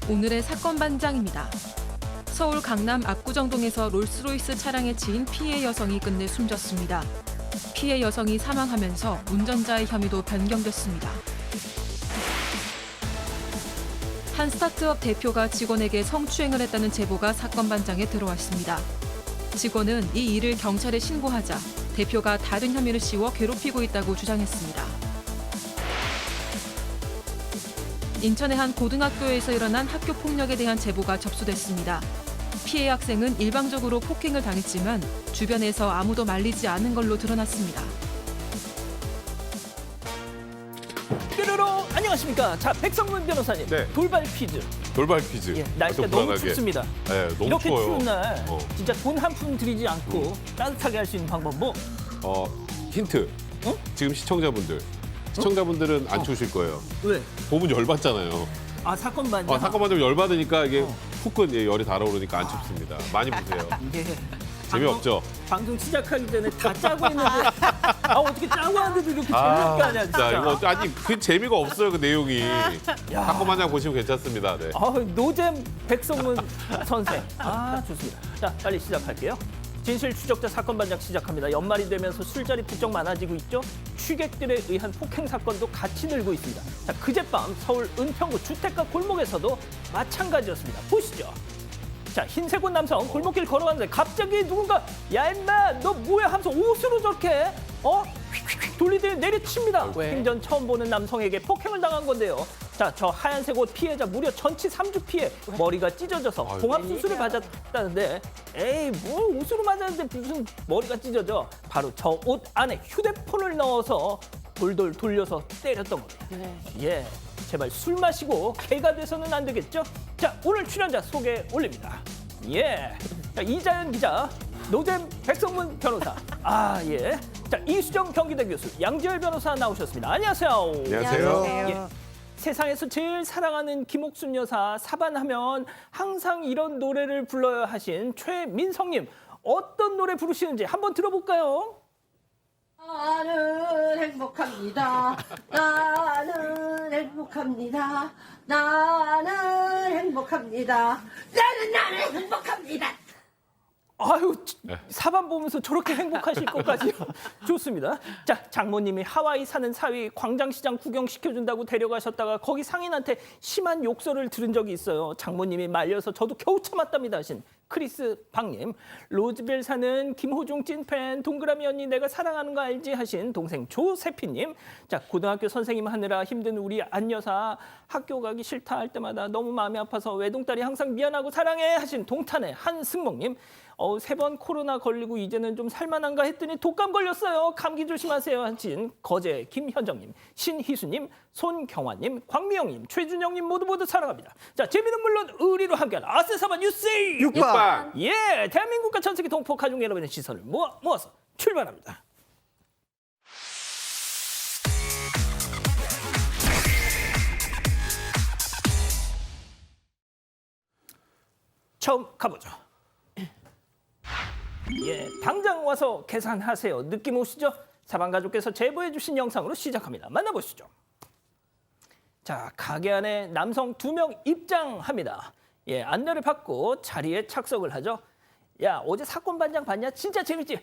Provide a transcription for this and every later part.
오늘의 사건 반장입니다. 서울 강남 압구정동에서 롤스로이스 차량에 치인 피해 여성이 끝내 숨졌습니다. 피해 여성이 사망하면서 운전자의 혐의도 변경됐습니다. 한 스타트업 대표가 직원에게 성추행을 했다는 제보가 사건 반장에 들어왔습니다. 직원은 이 일을 경찰에 신고하자 대표가 다른 혐의를 씌워 괴롭히고 있다고 주장했습니다. 인천의 한 고등학교에서 일어난 학교 폭력에 대한 제보가 접수됐습니다. 피해 학생은 일방적으로 폭행을 당했지만 주변에서 아무도 말리지 않은 걸로 드러났습니다. 뾰로로 안녕하십니까. 자, 백성문 변호사님. 네. 돌발 퀴즈. 돌발 퀴즈. 예, 날씨가 너무 불안하게. 춥습니다. 네, 너무 이렇게 추워요. 추운 날 진짜 돈 한 푼 들이지 않고 음. 따뜻하게 할 수 있는 방법 뭐? 힌트. 응? 지금 시청자분들은 안 추우실 거예요. 왜? 봄은 열받잖아요. 아, 사건 반장. 사건만 좀 열받으니까 이게 훅 열이 달아오르니까 안 춥습니다. 많이 보세요. 이게 재미없죠? 방송 시작하기 전에 다 짜고 있는데 어떻게 짜고 하는데도 이렇게 재밌게 하냐 진짜. 이거 아니 그 재미가 없어요 그 내용이. 사건 한 장 보시면 괜찮습니다. 네. 노잼 백성문 선생. 좋습니다. 자, 빨리 시작할게요. 진실 추적자 사건 반장 시작합니다. 연말이 되면서 술자리 부쩍 많아지고 있죠. 취객들에 의한 폭행 사건도 같이 늘고 있습니다. 자, 그젯밤 서울 은평구 주택가 골목에서도 마찬가지였습니다. 보시죠. 자, 흰색 옷 남성 골목길 걸어가는데 갑자기 누군가 야 임마 너 뭐야 하면서 옷으로 저렇게 휙휙휙 돌리더니 내려칩니다. 생전 처음 보는 남성에게 폭행을 당한 건데요. 자, 저 하얀색 옷 피해자 무려 전치 3주 피해 머리가 찢어져서 종합 수술을 받았다는데 에이 뭘 옷으로 맞았는데 무슨 머리가 찢어져. 바로 저 옷 안에 휴대폰을 넣어서 돌돌 돌려서 때렸던 겁니다. 예, 제발 술 마시고 개가 돼서는 안 되겠죠? 자, 오늘 출연자 소개 올립니다. 예, 자, 이자연 기자, 노잼 백성문 변호사, 예, 자, 이수정 경기대 교수, 양지열 변호사 나오셨습니다. 안녕하세요. 안녕하세요. 예, 세상에서 제일 사랑하는 김옥순 여사 사반하면 항상 이런 노래를 불러야 하신 최민성님, 어떤 노래 부르시는지 한번 들어볼까요? 나는 행복합니다. 나는 행복합니다. 나는 행복합니다. 나는 행복합니다. 아유, 사반 보면서 저렇게 행복하실 것까지요. 좋습니다. 자, 장모님이 하와이 사는 사위 광장시장 구경시켜준다고 데려가셨다가 거기 상인한테 심한 욕설을 들은 적이 있어요. 장모님이 말려서 저도 겨우 참았답니다 하신 크리스 박님. 로즈벨 사는 김호중 찐팬 동그라미 언니 내가 사랑하는 거 알지 하신 동생 조세피님. 자, 고등학교 선생님 하느라 힘든 우리 안여사 학교 가기 싫다 할 때마다 너무 마음이 아파서 외동딸이 항상 미안하고 사랑해 하신 동탄의 한승목님. 3번 코로나 걸리고 이제는 좀 살만한가 했더니 독감 걸렸어요. 감기 조심하세요 하신 거제 김현정님, 신희수님, 손경화님, 광미영님, 최준영님 모두 사랑합니다. 자, 재미는 물론 의리로 함께하는 아세사반 뉴스 육방. 예, 대한민국과 전 세계 동포 가족 여러분의 시선을 모아서 출발합니다. 처음 가보죠. 예, 당장 와서 계산하세요. 느낌 오시죠? 사방가족께서 제보해 주신 영상으로 시작합니다. 만나보시죠. 자, 가게 안에 남성 2명 입장합니다. 예, 안내를 받고 자리에 착석을 하죠. 야, 어제 사건 반장 봤냐? 진짜 재밌지?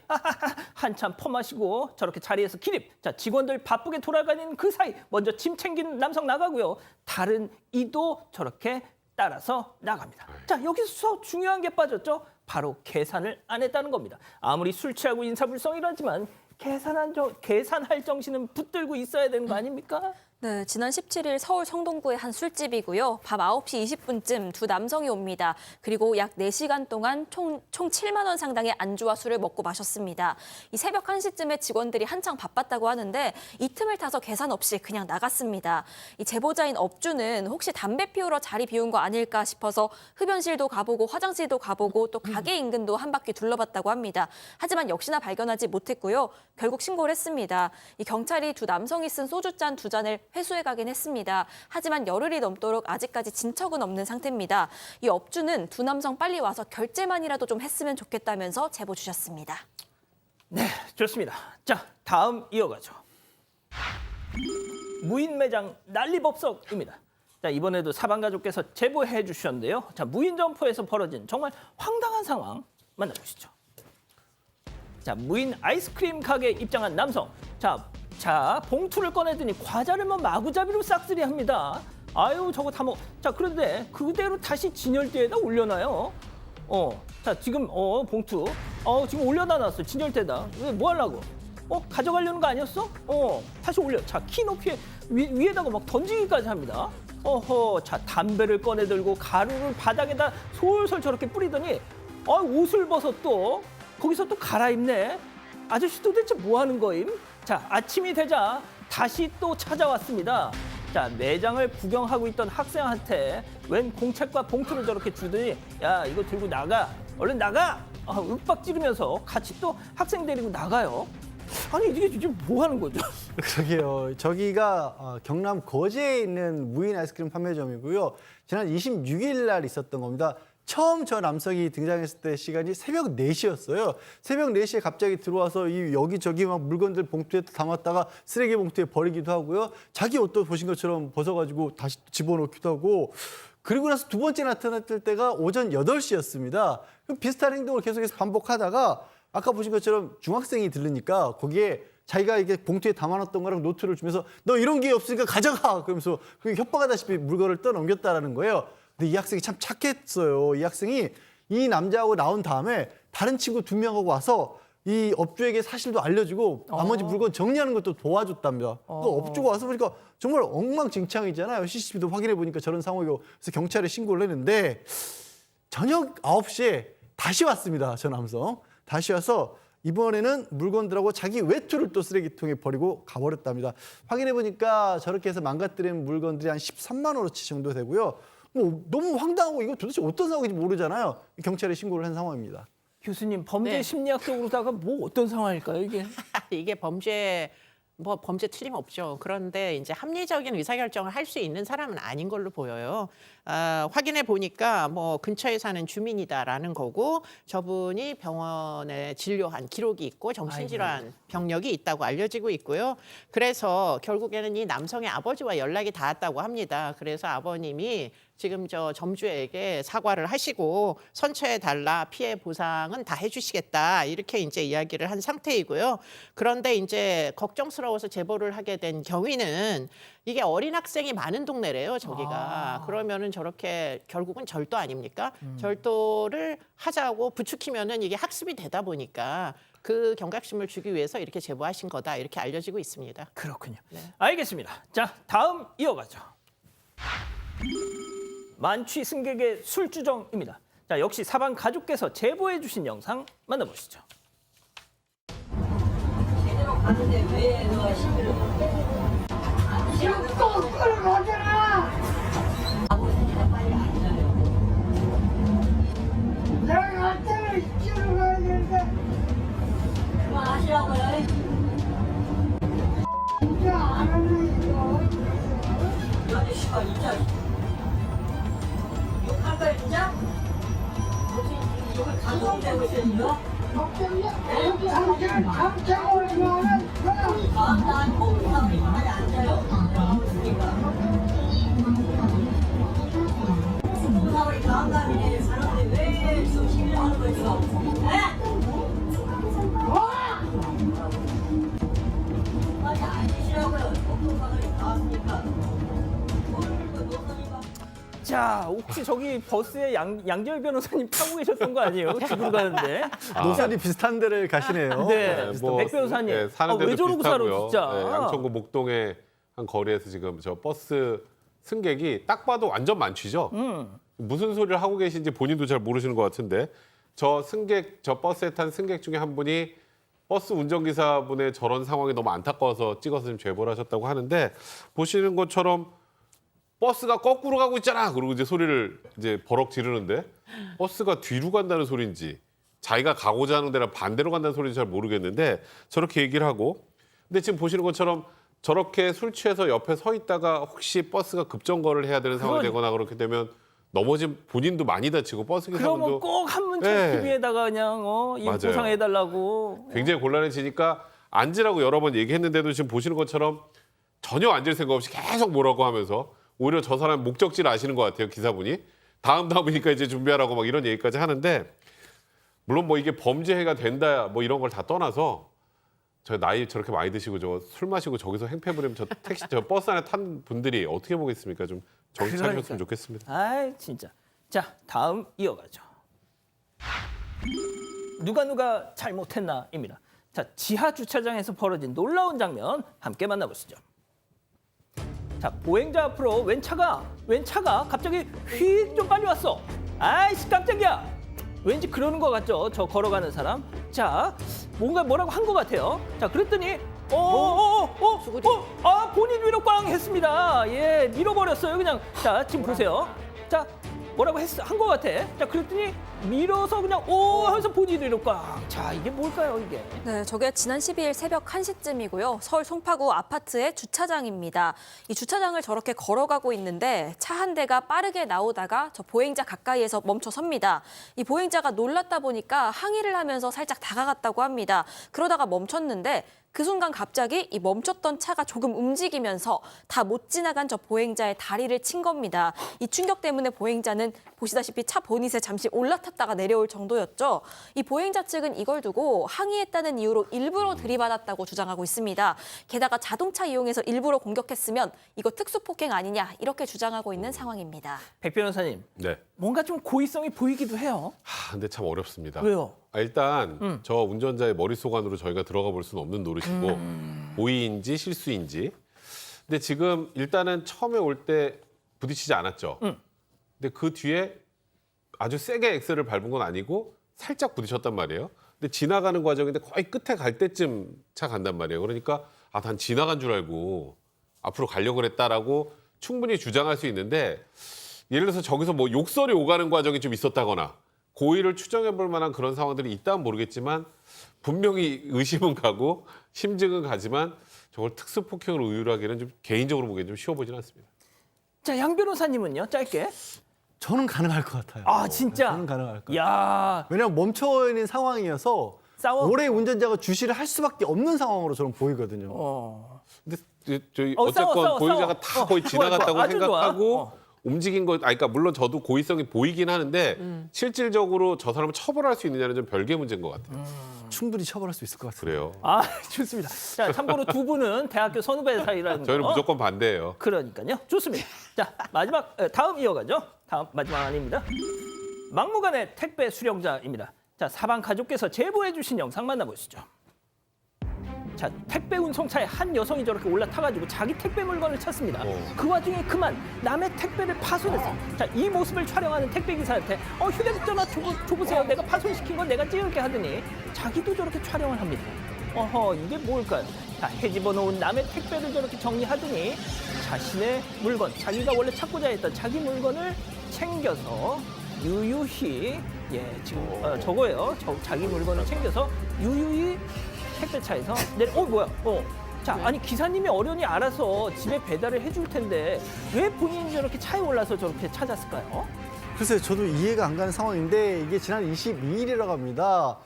한참 퍼마시고 저렇게 자리에서 기립. 자, 직원들 바쁘게 돌아가는 그 사이 먼저 짐 챙긴 남성 나가고요. 다른 이도 저렇게 따라서 나갑니다. 자, 여기서 중요한 게 빠졌죠? 바로 계산을 안 했다는 겁니다. 아무리 술 취하고 인사불성이라지만 계산할 정신은 붙들고 있어야 되는 거 아닙니까? 네, 지난 17일 서울 성동구의 한 술집이고요. 밤 9시 20분쯤 두 남성이 옵니다. 그리고 약 4시간 동안 총 7만 원 상당의 안주와 술을 먹고 마셨습니다. 이 새벽 1시쯤에 직원들이 한창 바빴다고 하는데 이 틈을 타서 계산 없이 그냥 나갔습니다. 이 제보자인 업주는 혹시 담배 피우러 자리 비운 거 아닐까 싶어서 흡연실도 가보고 화장실도 가보고 또 가게 인근도 한 바퀴 둘러봤다고 합니다. 하지만 역시나 발견하지 못했고요. 결국 신고를 했습니다. 이 경찰이 두 남성이 쓴 소주잔 2잔을 회수해 가긴 했습니다. 하지만 열흘이 넘도록 아직까지 진척은 없는 상태입니다. 이 업주는 두 남성 빨리 와서 결제만이라도 좀 했으면 좋겠다면서 제보 주셨습니다. 네, 좋습니다. 자, 다음 이어가죠. 무인 매장 난리법석입니다. 자, 이번에도 사방 가족께서 제보해 주셨는데요. 자, 무인 점포에서 벌어진 정말 황당한 상황 만나보시죠. 자, 무인 아이스크림 가게에 입장한 남성. 자, 봉투를 꺼내더니 과자를 마구잡이로 싹쓸이합니다. 아유, 저거 다 자, 그런데 그대로 다시 진열대에다 올려놔요. 자, 지금 봉투. 지금 올려다 놨어. 진열대에다. 왜 뭐 하려고? 가져가려는 거 아니었어? 다시 올려. 자, 키 높이에 위에다가 막 던지기까지 합니다. 자, 담배를 꺼내 들고 가루를 바닥에다 솔솔 저렇게 뿌리더니 옷을 벗어 또 거기서 또 갈아입네. 아저씨 도대체 뭐 하는 거임? 자, 아침이 되자 다시 또 찾아왔습니다. 자, 매장을 구경하고 있던 학생한테 웬 공책과 봉투를 저렇게 주더니 야, 이거 들고 나가. 얼른 나가. 윽박 지르면서 같이 또 학생 데리고 나가요. 아니, 이게 지금 뭐 하는 거죠? 그러게요. 저기가 경남 거제에 있는 무인 아이스크림 판매점이고요. 지난 26일 날 있었던 겁니다. 처음 저 남성이 등장했을 때 시간이 새벽 4시였어요. 새벽 4시에 갑자기 들어와서 이 여기저기 막 물건들 봉투에 담았다가 쓰레기 봉투에 버리기도 하고요. 자기 옷도 보신 것처럼 벗어가지고 다시 집어넣기도 하고 그리고 나서 두 번째 나타났을 때가 오전 8시였습니다. 비슷한 행동을 계속해서 반복하다가 아까 보신 것처럼 중학생이 들르니까 거기에 자기가 이게 봉투에 담아놨던 거랑 노트를 주면서 너 이런 게 없으니까 가져가! 그러면서 협박하다시피 물건을 떠넘겼다라는 거예요. 근데 이 학생이 참 착했어요. 이 학생이 이 남자하고 나온 다음에 다른 친구 2명하고 와서 이 업주에게 사실도 알려주고 나머지 물건 정리하는 것도 도와줬답니다. 그 업주가 와서 보니까 정말 엉망진창이잖아요. CCTV도 확인해 보니까 저런 상황이고 그래서 경찰에 신고를 했는데 저녁 9시에 다시 왔습니다. 저 남성. 다시 와서 이번에는 물건들하고 자기 외투를 또 쓰레기통에 버리고 가버렸답니다. 확인해 보니까 저렇게 해서 망가뜨린 물건들이 한 13만 원어치 정도 되고요. 뭐 너무 황당하고 이거 도대체 어떤 상황인지 모르잖아요. 경찰에 신고를 한 상황입니다. 교수님, 범죄 네. 심리학적으로다가 뭐 어떤 상황일까요, 이게? 이게 범죄 틀림없죠. 그런데 이제 합리적인 의사결정을 할 수 있는 사람은 아닌 걸로 보여요. 확인해 보니까 뭐 근처에 사는 주민이다라는 거고 저분이 병원에 진료한 기록이 있고 정신질환 병력이 있다고 알려지고 있고요. 그래서 결국에는 이 남성의 아버지와 연락이 닿았다고 합니다. 그래서 아버님이 지금 저 점주에게 사과를 하시고 선처해 달라 피해 보상은 다 해주시겠다 이렇게 이제 이야기를 한 상태이고요. 그런데 이제 걱정스러워서 제보를 하게 된 경위는 이게 어린 학생이 많은 동네래요, 저기가. 그러면은 저렇게 결국은 절도 아닙니까? 절도를 하자고 부추기면은 이게 학습이 되다 보니까 그 경각심을 주기 위해서 이렇게 제보하신 거다 이렇게 알려지고 있습니다. 그렇군요. 알겠습니다. 자, 다음 이어가죠. 만취 승객의 술주정입니다. 자, 역시 사방 가족께서 제보해 주신 영상 만나보시죠. 내가 때문에 이쪽으로 가야 되는데 그만하시라고요. 진짜 안 하네 이거. 아저씨가 진짜 욕할 거야 진짜? 무슨 욕을 감동되고 있어요? 당장 오랜만에 난 공부하고 많이 앉아요. 공부하고 감감이네 사람들이 왜 지금 시비하는 거야 지금? 아니 아니시라고요. 공부하고 나왔으니까. 자, 혹시 저기 버스에 양재열 변호사님 타고 계셨던 거 아니에요? 집으로 가는데. 노선이 비슷한 데를 가시네요. 네, 백 변호사님. 사는 데도 왜 저러고 살아, 비슷하고요. 진짜. 네, 양천구 목동의 한 거리에서 지금 저 버스 승객이 딱 봐도 완전 만취죠. 무슨 소리를 하고 계신지 본인도 잘 모르시는 것 같은데 저 버스에 탄 승객 중에 한 분이 버스 운전기사분의 저런 상황이 너무 안타까워서 찍어서 지금 제보를 하셨다고 하는데 보시는 것처럼 버스가 거꾸로 가고 있잖아. 그리고 이제 소리를 이제 버럭 지르는데 버스가 뒤로 간다는 소리인지 자기가 가고자 하는 데랑 반대로 간다는 소리인지 잘 모르겠는데 저렇게 얘기를 하고 근데 지금 보시는 것처럼 저렇게 술 취해서 옆에 서 있다가 혹시 버스가 급정거를 해야 되는 상황이 되거나 그렇게 되면 넘어진 본인도 많이 다치고 버스 그러면 기사분도 꼭 한문철 네. TV에다가 그냥 이 맞아요. 보상해달라고. 굉장히 곤란해지니까 앉으라고 여러 번 얘기했는데도 지금 보시는 것처럼 전혀 앉을 생각 없이 계속 뭐라고 하면서 오히려 저 사람 목적지를 아시는 것 같아요, 기사분이. 다음이니까 이제 준비하라고 막 이런 얘기까지 하는데 물론 뭐 이게 범죄가 된다 뭐 이런 걸 다 떠나서 저 나이 저렇게 많이 드시고 저 술 마시고 저기서 행패 부리면 저 택시 저 버스 안에 탄 분들이 어떻게 보겠습니까? 좀 정신 차리셨으면 좋겠습니다. 아 진짜. 자 다음 이어가죠. 누가 잘못했나입니다. 자 지하 주차장에서 벌어진 놀라운 장면 함께 만나보시죠. 자 보행자 앞으로 웬 차가 갑자기 휙 좀 빨리 왔어. 아이씨 깜짝이야. 왠지 그러는 것 같죠? 저 걸어가는 사람. 자 뭐라고 한 것 같아요. 자 그랬더니 본인 위로 꽝 했습니다. 예 밀어버렸어요 그냥. 자 지금 보세요. 자 뭐라고 한 것 같아. 자 그랬더니 밀어서 그냥 하면서 본인 위로 꽝. 자 이게 뭘까요 이게? 네, 저게 지난 12일 새벽 1시쯤이고요. 서울 송파구 아파트의 주차장입니다. 이 주차장을 저렇게 걸어가고 있는데 차 한 대가 빠르게 나오다가 저 보행자 가까이에서 멈춰 섭니다. 이 보행자가 놀랐다 보니까 항의를 하면서 살짝 다가갔다고 합니다. 그러다가 멈췄는데 그 순간 갑자기 이 멈췄던 차가 조금 움직이면서 다 못 지나간 저 보행자의 다리를 친 겁니다. 이 충격 때문에 보행자는 보시다시피 차 보닛에 잠시 올라탔다가 내려올 정도였죠. 이 보행자 측은 이걸 두고 항의했다는 이유로 일부러 들이받았다고 주장하고 있습니다. 게다가 자동차 이용해서 일부러 공격했으면 이거 특수폭행 아니냐 이렇게 주장하고 있는 상황입니다. 백 변호사님 네. 뭔가 좀 고의성이 보이기도 해요. 근데 참 어렵습니다. 왜요? 일단 저 운전자의 머릿속 안으로 저희가 들어가 볼 수는 없는 노릇이고 고의인지 실수인지. 근데 지금 일단은 처음에 올 때 부딪히지 않았죠. 근데 그 뒤에 아주 세게 엑셀을 밟은 건 아니고 살짝 부딪혔단 말이에요. 근데 지나가는 과정인데 거의 끝에 갈 때쯤 차 간단 말이에요. 그러니까 난 지나간 줄 알고 앞으로 가려고 그랬다라고 충분히 주장할 수 있는데 예를 들어서 저기서 뭐 욕설이 오가는 과정이 좀 있었다거나 고의를 추정해 볼 만한 그런 상황들이 있다면 모르겠지만 분명히 의심은 가고 심증은 가지만 저걸 특수폭행으로 의율하기는 좀 개인적으로 보기엔 좀 쉬워 보지는 않습니다. 자 양 변호사님은요 짧게. 저는 가능할 것 같아요. 아 진짜. 저는 가능할 것 같아요. 야 왜냐하면 멈춰 있는 상황이어서 싸워. 올해 운전자가 주시를 할 수밖에 없는 상황으로 저는 보이거든요. 근데 저희 싸워, 어쨌건 싸워, 보행자가 싸워. 다 거의 좋아, 지나갔다고 좋아. 아주 생각하고 좋아. 움직인 거, 그러니까 물론 저도 고의성이 보이긴 하는데 실질적으로 저 사람을 처벌할 수 있느냐는 좀 별개 문제인 것 같아요. 충분히 처벌할 수 있을 것 같아요. 그래요. 아 좋습니다. 자 참고로 두 분은 대학교 선후배 사이라는 저희는 거. 무조건 반대예요. 그러니까요. 좋습니다. 자 마지막 다음 이어가죠. 다음 마지막 아닙니다. 막무가내 택배 수령자입니다. 자 사방 가족께서 제보해 주신 영상 만나보시죠. 자 택배 운송차에 한 여성이 저렇게 올라타가지고 자기 택배 물건을 찾습니다. 그 와중에 그만 남의 택배를 파손했어. 자이 모습을 촬영하는 택배 기사한테 휴대전화 줘보세요. 내가 파손시킨 건 내가 찍을게 하더니 자기도 저렇게 촬영을 합니다. 이게 뭘까요? 자 헤집어 놓은 남의 택배를 저렇게 정리하더니 자신의 물건, 자기가 원래 찾고자 했던 자기 물건을 챙겨서 유유히 저거예요. 자기 물건을 챙겨서 유유히 택배차에서 자 아니 기사님이 어련히 알아서 집에 배달을 해줄 텐데 왜 본인이 저렇게 차에 올라서 저렇게 찾았을까요? 글쎄요, 저도 이해가 안 가는 상황인데 이게 지난 22일이라고 합니다.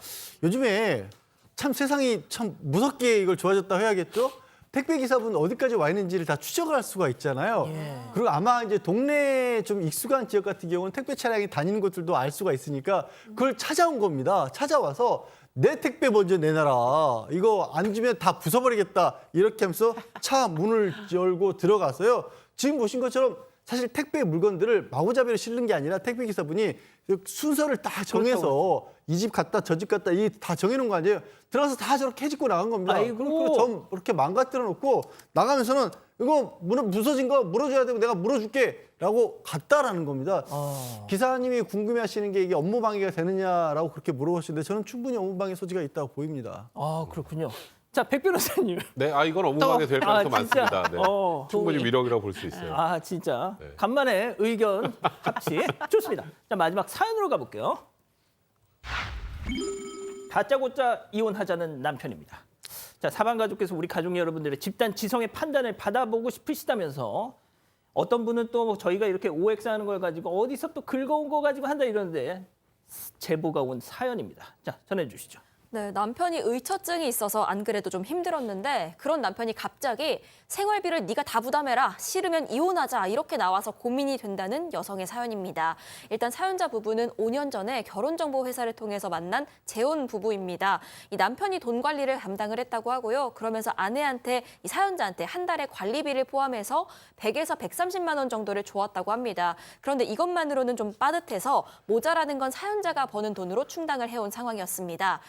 요즘에 참 세상이 참 무섭게 이걸 좋아졌다고 해야겠죠? 택배 기사분 어디까지 와 있는지를 다 추적을 할 수가 있잖아요. 그리고 아마 이제 동네에 좀 익숙한 지역 같은 경우는 택배 차량이 다니는 곳들도 알 수가 있으니까 그걸 찾아온 겁니다. 찾아와서 내 택배 먼저 내놔라. 이거 안 주면 다 부숴버리겠다. 이렇게 하면서 차 문을 열고 들어가서요. 지금 보신 것처럼 사실 택배 물건들을 마구잡이로 실는 게 아니라 택배 기사분이 순서를 다 정해서 이 집 갔다 저 집 갔다 이 다 정해놓은 거 아니에요. 들어가서 다 저렇게 해집고 나간 겁니다. 아이고. 그리고 점 이렇게 망가뜨려 놓고 나가면서는 이거 부서진 거 물어줘야 되고 내가 물어줄게 라고 갔다라는 겁니다. 기사님이 궁금해하시는 게 이게 업무 방해가 되느냐라고 그렇게 물어보시는데 저는 충분히 업무 방해 소지가 있다고 보입니다. 아 그렇군요. 자 백 변호사님. 네, 이건 업무방해 될 가능성 진짜? 많습니다. 네. 충분히 위력이라고 볼 수 있어요. 아 진짜 네. 간만에 의견 합치 좋습니다. 자 마지막 사연으로 가볼게요. 다짜고짜 이혼하자는 남편입니다. 자 사방 가족께서 우리 가족 여러분들의 집단 지성의 판단을 받아보고 싶으시다면서 어떤 분은 또 저희가 이렇게 OX하는 걸 가지고 어디서 또 긁어온 거 가지고 한다 이러는데 제보가 온 사연입니다. 자 전해주시죠. 네, 남편이 의처증이 있어서 안 그래도 좀 힘들었는데 그런 남편이 갑자기 생활비를 네가 다 부담해라, 싫으면 이혼하자 이렇게 나와서 고민이 된다는 여성의 사연입니다. 일단 사연자 부부는 5년 전에 결혼정보회사를 통해서 만난 재혼 부부입니다. 이 남편이 돈 관리를 담당을 했다고 하고요. 그러면서 아내한테, 이 사연자한테 한 달에 관리비를 포함해서 100에서 130만 원 정도를 줘왔다고 합니다. 그런데 이것만으로는 좀 빠듯해서 모자라는 건 사연자가 버는 돈으로 충당을 해온 상황이었습니다.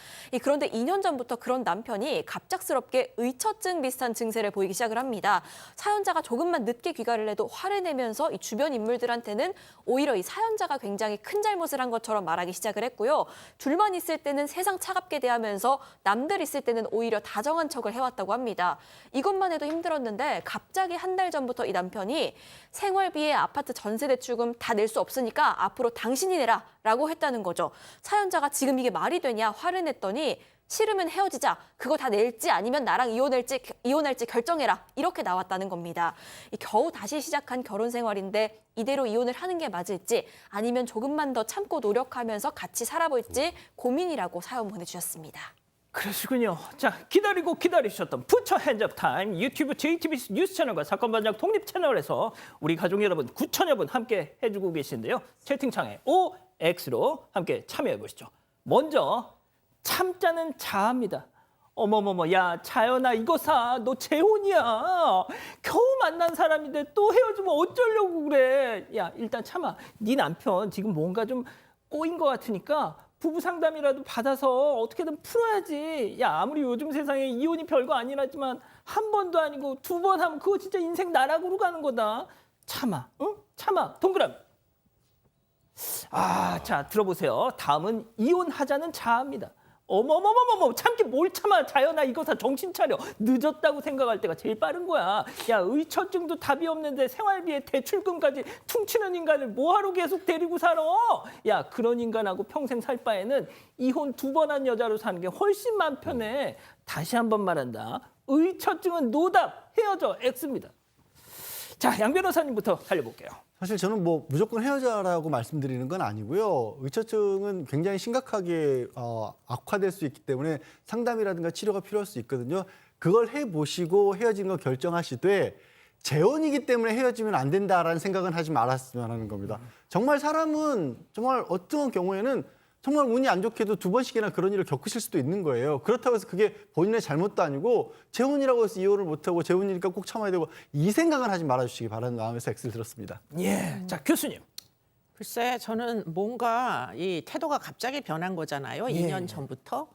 그런데 2년 전부터 그런 남편이 갑작스럽게 의처증 비슷한 증세를 보이기 시작을 합니다. 사연자가 조금만 늦게 귀가를 해도 화를 내면서 이 주변 인물들한테는 오히려 이 사연자가 굉장히 큰 잘못을 한 것처럼 말하기 시작을 했고요. 둘만 있을 때는 세상 차갑게 대하면서 남들 있을 때는 오히려 다정한 척을 해왔다고 합니다. 이것만 해도 힘들었는데 갑자기 한 달 전부터 이 남편이 생활비에 아파트 전세 대출금 다 낼 수 없으니까 앞으로 당신이 내라 라고 했다는 거죠. 사연자가 지금 이게 말이 되냐 화를 냈더니 싫으면 헤어지자. 그거 다 낼지 아니면 나랑 이혼할지 결정해라. 이렇게 나왔다는 겁니다. 겨우 다시 시작한 결혼 생활인데 이대로 이혼을 하는 게 맞을지 아니면 조금만 더 참고 노력하면서 같이 살아볼지 고민이라고 사연 보내주셨습니다. 그러시군요. 자, 기다리고 기다리셨던 푸처 핸즈업 타임 유튜브 JTBC 뉴스 채널과 사건 반장 독립 채널에서 우리 가족 여러분, 구천여 분 함께 해주고 계신데요. 채팅창에 OX로 함께 참여해 보시죠. 먼저 참자는 자아입니다. 어머머머, 야 자연아 이거 사. 너 재혼이야. 겨우 만난 사람인데 또 헤어지면 어쩌려고 그래. 야 일단 참아. 네 남편 지금 뭔가 좀 꼬인 것 같으니까 부부 상담이라도 받아서 어떻게든 풀어야지. 야 아무리 요즘 세상에 이혼이 별거 아니라지만 한 번도 아니고 2번 하면 그거 진짜 인생 나락으로 가는 거다. 참아, 응? 참아. 동그라미. 자 들어보세요. 다음은 이혼하자는 자아입니다. 어머머머머머, 참기 뭘 참아. 자연아 이거 다 정신 차려. 늦었다고 생각할 때가 제일 빠른 거야. 야 의처증도 답이 없는데 생활비에 대출금까지 퉁치는 인간을 뭐하러 계속 데리고 살아. 야 그런 인간하고 평생 살 바에는 이혼 2번 한 여자로 사는 게 훨씬 마음 편해. 다시 한번 말한다. 의처증은 노답. 헤어져. X입니다. 자, 양 변호사님부터 달려볼게요. 사실 저는 뭐 무조건 헤어져라고 말씀드리는 건 아니고요. 의처증은 굉장히 심각하게 악화될 수 있기 때문에 상담이라든가 치료가 필요할 수 있거든요. 그걸 해보시고 헤어지는 거 결정하시되 재혼이기 때문에 헤어지면 안 된다라는 생각은 하지 말았으면 하는 겁니다. 정말 사람은 정말 어떤 경우에는 정말 운이 안 좋게도 2번씩이나 그런 일을 겪으실 수도 있는 거예요. 그렇다고 해서 그게 본인의 잘못도 아니고 재혼이라고 해서 이혼을 못하고 재혼이니까 꼭 참아야 되고 이 생각은 하지 말아주시기 바라는 마음에서 X를 들었습니다. 예, 자 교수님. 글쎄 저는 뭔가 이 태도가 갑자기 변한 거잖아요. 2년 전부터.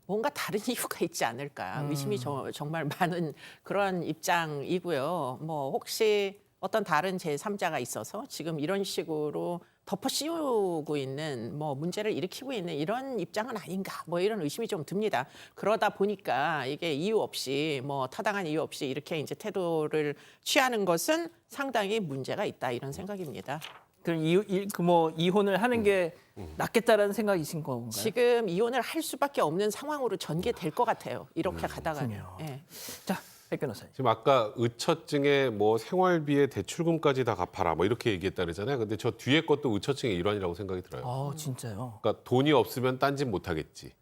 뭔가 다른 이유가 있지 않을까 의심이 정말 많은 그런 입장이고요. 뭐 혹시 어떤 다른 제3자가 있어서 지금 이런 식으로 덮어 씌우고 있는 뭐 문제를 일으키고 있는 이런 입장은 아닌가 뭐 이런 의심이 좀 듭니다. 그러다 보니까 이게 이유 없이 뭐 타당한 이유 없이 이렇게 이제 태도를 취하는 것은 상당히 문제가 있다 이런 생각입니다. 그럼 이혼을 하는 게 낫겠다라는 생각이신 건가요? 지금 이혼을 할 수밖에 없는 상황으로 전개될 것 같아요. 이렇게 가다가는. 예. 자, 백 변호사님. 지금 아까 의처증에 뭐 생활비에 대출금까지 다 갚아라 뭐 이렇게 얘기했다 그러잖아요. 근데 저 뒤에 것도 의처증의 일환이라고 생각이 들어요. 진짜요? 그러니까 돈이 없으면 딴짓 못 하겠지.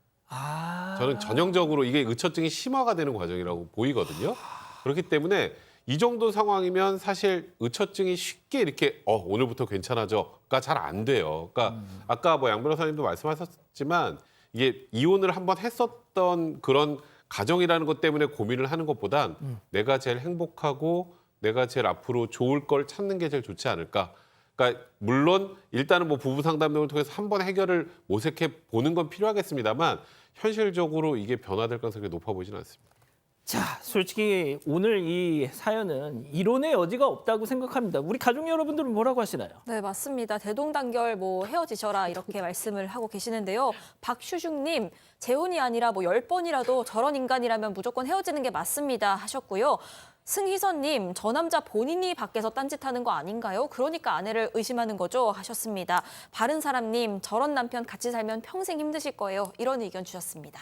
저는 전형적으로 이게 의처증이 심화가 되는 과정이라고 보이거든요. 그렇기 때문에 이 정도 상황이면 사실 의처증이 쉽게 이렇게 오늘부터 괜찮아져가 잘 안 돼요. 그러니까 아까 뭐 양 변호사님도 말씀하셨지만 이게 이혼을 한번 했었던 그런 가정이라는 것 때문에 고민을 하는 것보단 내가 제일 행복하고 내가 제일 앞으로 좋을 걸 찾는 게 제일 좋지 않을까. 그러니까 물론 일단은 뭐 부부 상담 등을 통해서 한번 해결을 모색해 보는 건 필요하겠습니다만 현실적으로 이게 변화될 가능성이 높아 보이지는 않습니다. 자, 솔직히 오늘 이 사연은 이론의 여지가 없다고 생각합니다. 우리 가족 여러분들은 뭐라고 하시나요? 네, 맞습니다. 대동단결 뭐 헤어지셔라 이렇게 말씀을 하고 계시는데요. 박슈중님, 재혼이 아니라 뭐 10번이라도 저런 인간이라면 무조건 헤어지는 게 맞습니다 하셨고요. 승희선님, 저 남자 본인이 밖에서 딴짓하는 거 아닌가요? 그러니까 아내를 의심하는 거죠 하셨습니다. 바른사람님, 저런 남편 같이 살면 평생 힘드실 거예요. 이런 의견 주셨습니다.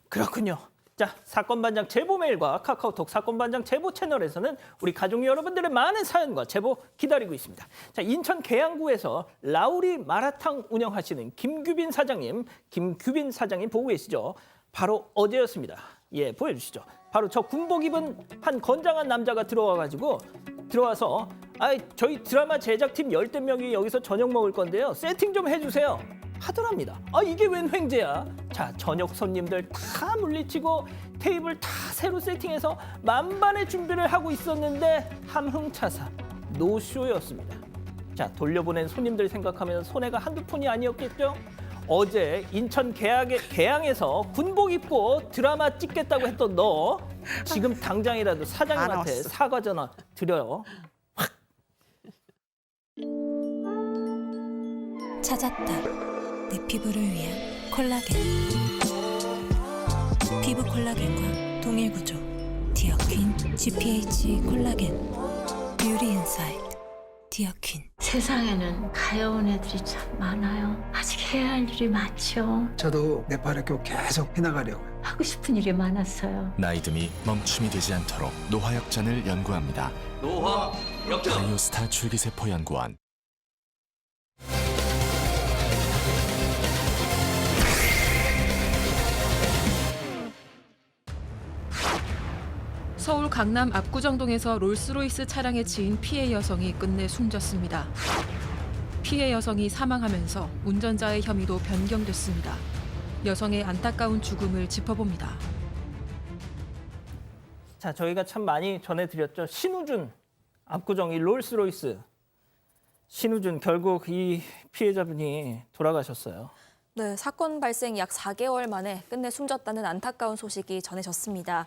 그렇군요. 자, 사건반장 제보 메일과 카카오톡 사건반장 제보 채널에서는 우리 가족 여러분들의 많은 사연과 제보 기다리고 있습니다. 자, 인천 계양구에서 라우리 마라탕 운영하시는 김규빈 사장님 보고 계시죠? 바로 어제였습니다. 예, 보여주시죠. 바로 저 군복 입은 한 건장한 남자가 들어와서 저희 드라마 제작팀 10명이 여기서 저녁 먹을 건데요. 세팅 좀 해주세요. 하더랍니다. 이게 웬 횡재야? 자, 저녁 손님들 다 물리치고 테이블 다 새로 세팅해서 만반의 준비를 하고 있었는데 함흥차사 노쇼였습니다. 자, 돌려보낸 손님들 생각하면 손해가 한두 푼이 아니었겠죠? 어제 인천 계양에서 군복 입고 드라마 찍겠다고 했던 너 지금 당장이라도 사장님한테 나왔어. 사과 전화 드려요. 찾았다. 내 피부를 위한 콜라겐. 피부 콜라겐과 동일 구조. 디어퀸 GPH 콜라겐. 뷰티 인사이트. 디어퀸. 세상에는 가여운 애들이 참 많아요. 아직 해야 할 일이 많죠. 저도 네팔학교 계속 해나가려고요. 하고 싶은 일이 많았어요. 나이듦이 멈춤이 되지 않도록 노화역전을 연구합니다. 노화역전 바이오스타 줄기세포 연구원. 서울 강남 압구정동에서 롤스로이스 차량에 치인 피해 여성이 끝내 숨졌습니다. 피해 여성이 사망하면서 운전자의 혐의도 변경됐습니다. 여성의 안타까운 죽음을 짚어봅니다. 자, 저희가 참 많이 전해드렸죠. 신우준, 압구정 이 롤스로이스. 신우준, 결국 이 피해자분이 돌아가셨어요. 네, 사건 발생 약 4개월 만에 끝내 숨졌다는 안타까운 소식이 전해졌습니다.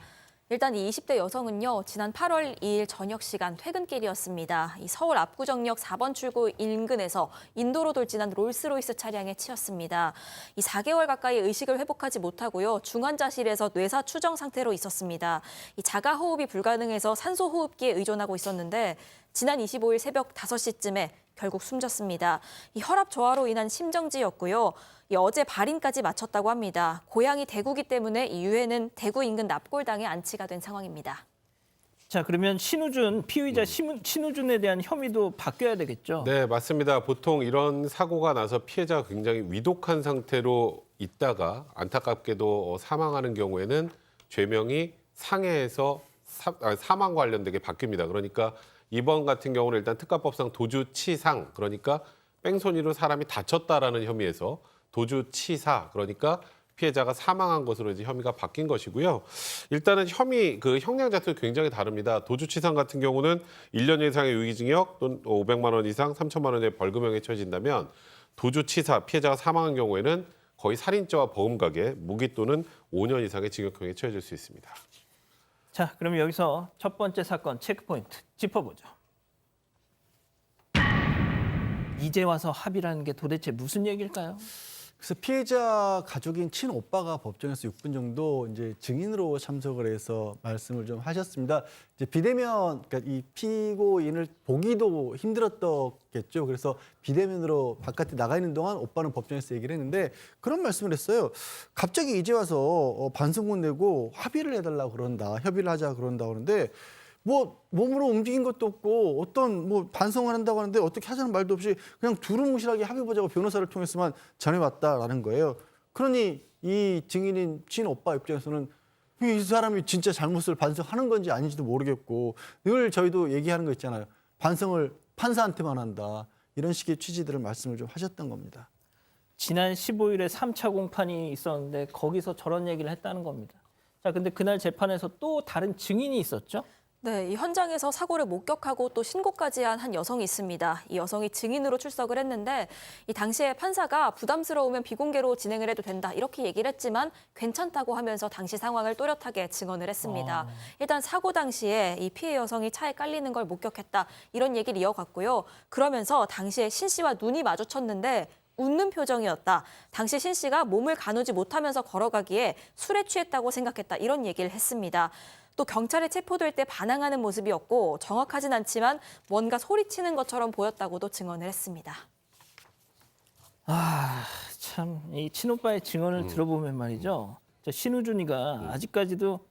일단 이 20대 여성은요, 지난 8월 2일 저녁 시간 퇴근길이었습니다. 이 서울 압구정역 4번 출구 인근에서 인도로 돌진한 롤스로이스 차량에 치였습니다. 이 4개월 가까이 의식을 회복하지 못하고요, 중환자실에서 뇌사 추정 상태로 있었습니다. 이 자가 호흡이 불가능해서 산소 호흡기에 의존하고 있었는데 지난 25일 새벽 5시쯤에 결국 숨졌습니다. 이 혈압 저하로 인한 심정지였고요. 어제 발인까지 마쳤다고 합니다. 고향이 대구기 때문에 이 유해는 대구 인근 납골당에 안치가 된 상황입니다. 자, 그러면 신우준, 피의자 신우준에 대한 혐의도 바뀌어야 되겠죠? 네, 맞습니다. 보통 이런 사고가 나서 피해자가 굉장히 위독한 상태로 있다가 안타깝게도 사망하는 경우에는 죄명이 상해에서 사망 관련되게 바뀝니다. 그러니까 이번 같은 경우는 일단 특가법상 도주치상, 그러니까 뺑소니로 사람이 다쳤다라는 혐의에서 도주치사, 그러니까 피해자가 사망한 것으로 이제 혐의가 바뀐 것이고요. 일단은 형량 자체도 굉장히 다릅니다. 도주치상 같은 경우는 1년 이상의 유기징역 또는 500만 원 이상 3천만 원의 벌금형에 처해진다면 도주치사, 피해자가 사망한 경우에는 거의 살인죄와 버금가게, 무기 또는 5년 이상의 징역형에 처해질 수 있습니다. 자, 그럼 여기서 첫 번째 사건 체크포인트 짚어보죠. 이제 와서 합의라는 게 도대체 무슨 얘기일까요? 그래서 피해자 가족인 친오빠가 법정에서 6분 정도 이제 증인으로 참석을 해서 말씀을 좀 하셨습니다. 이제 비대면, 그러니까 이 피고인을 보기도 힘들었겠죠. 그래서 비대면으로 바깥에 나가 있는 동안 오빠는 법정에서 얘기를 했는데 그런 말씀을 했어요. 갑자기 이제 와서 반성문 내고 합의를 해달라고 그런다, 협의를 하자 그런다 그러는데 뭐 몸으로 움직인 것도 없고 어떤 뭐 반성을 한다고 하는데 어떻게 하자는 말도 없이 그냥 두루뭉실하게 합의보자고 변호사를 통해서만 전해왔다라는 거예요. 그러니 이 증인인 친오빠 입장에서는 이 사람이 진짜 잘못을 반성하는 건지 아닌지도 모르겠고 늘 저희도 얘기하는 거 있잖아요. 반성을 판사한테만 한다. 이런 식의 취지들을 말씀을 좀 하셨던 겁니다. 지난 15일에 3차 공판이 있었는데 거기서 저런 얘기를 했다는 겁니다. 자, 근데 그날 재판에서 또 다른 증인이 있었죠? 네, 이 현장에서 사고를 목격하고 또 신고까지 한 여성이 있습니다. 이 여성이 증인으로 출석을 했는데 이 당시에 판사가 부담스러우면 비공개로 진행을 해도 된다 이렇게 얘기를 했지만 괜찮다고 하면서 당시 상황을 또렷하게 증언을 했습니다. 일단 사고 당시에 이 피해 여성이 차에 깔리는 걸 목격했다 이런 얘기를 이어갔고요. 그러면서 당시에 신 씨와 눈이 마주쳤는데 웃는 표정이었다. 당시 신 씨가 몸을 가누지 못하면서 걸어가기에 술에 취했다고 생각했다 이런 얘기를 했습니다. 또 경찰에 체포될 때 반항하는 모습이었고 정확하진 않지만 뭔가 소리치는 것처럼 보였다고도 증언을 했습니다. 참 이 친오빠의 증언을 들어보면 말이죠. 저 신우준이가 아직까지도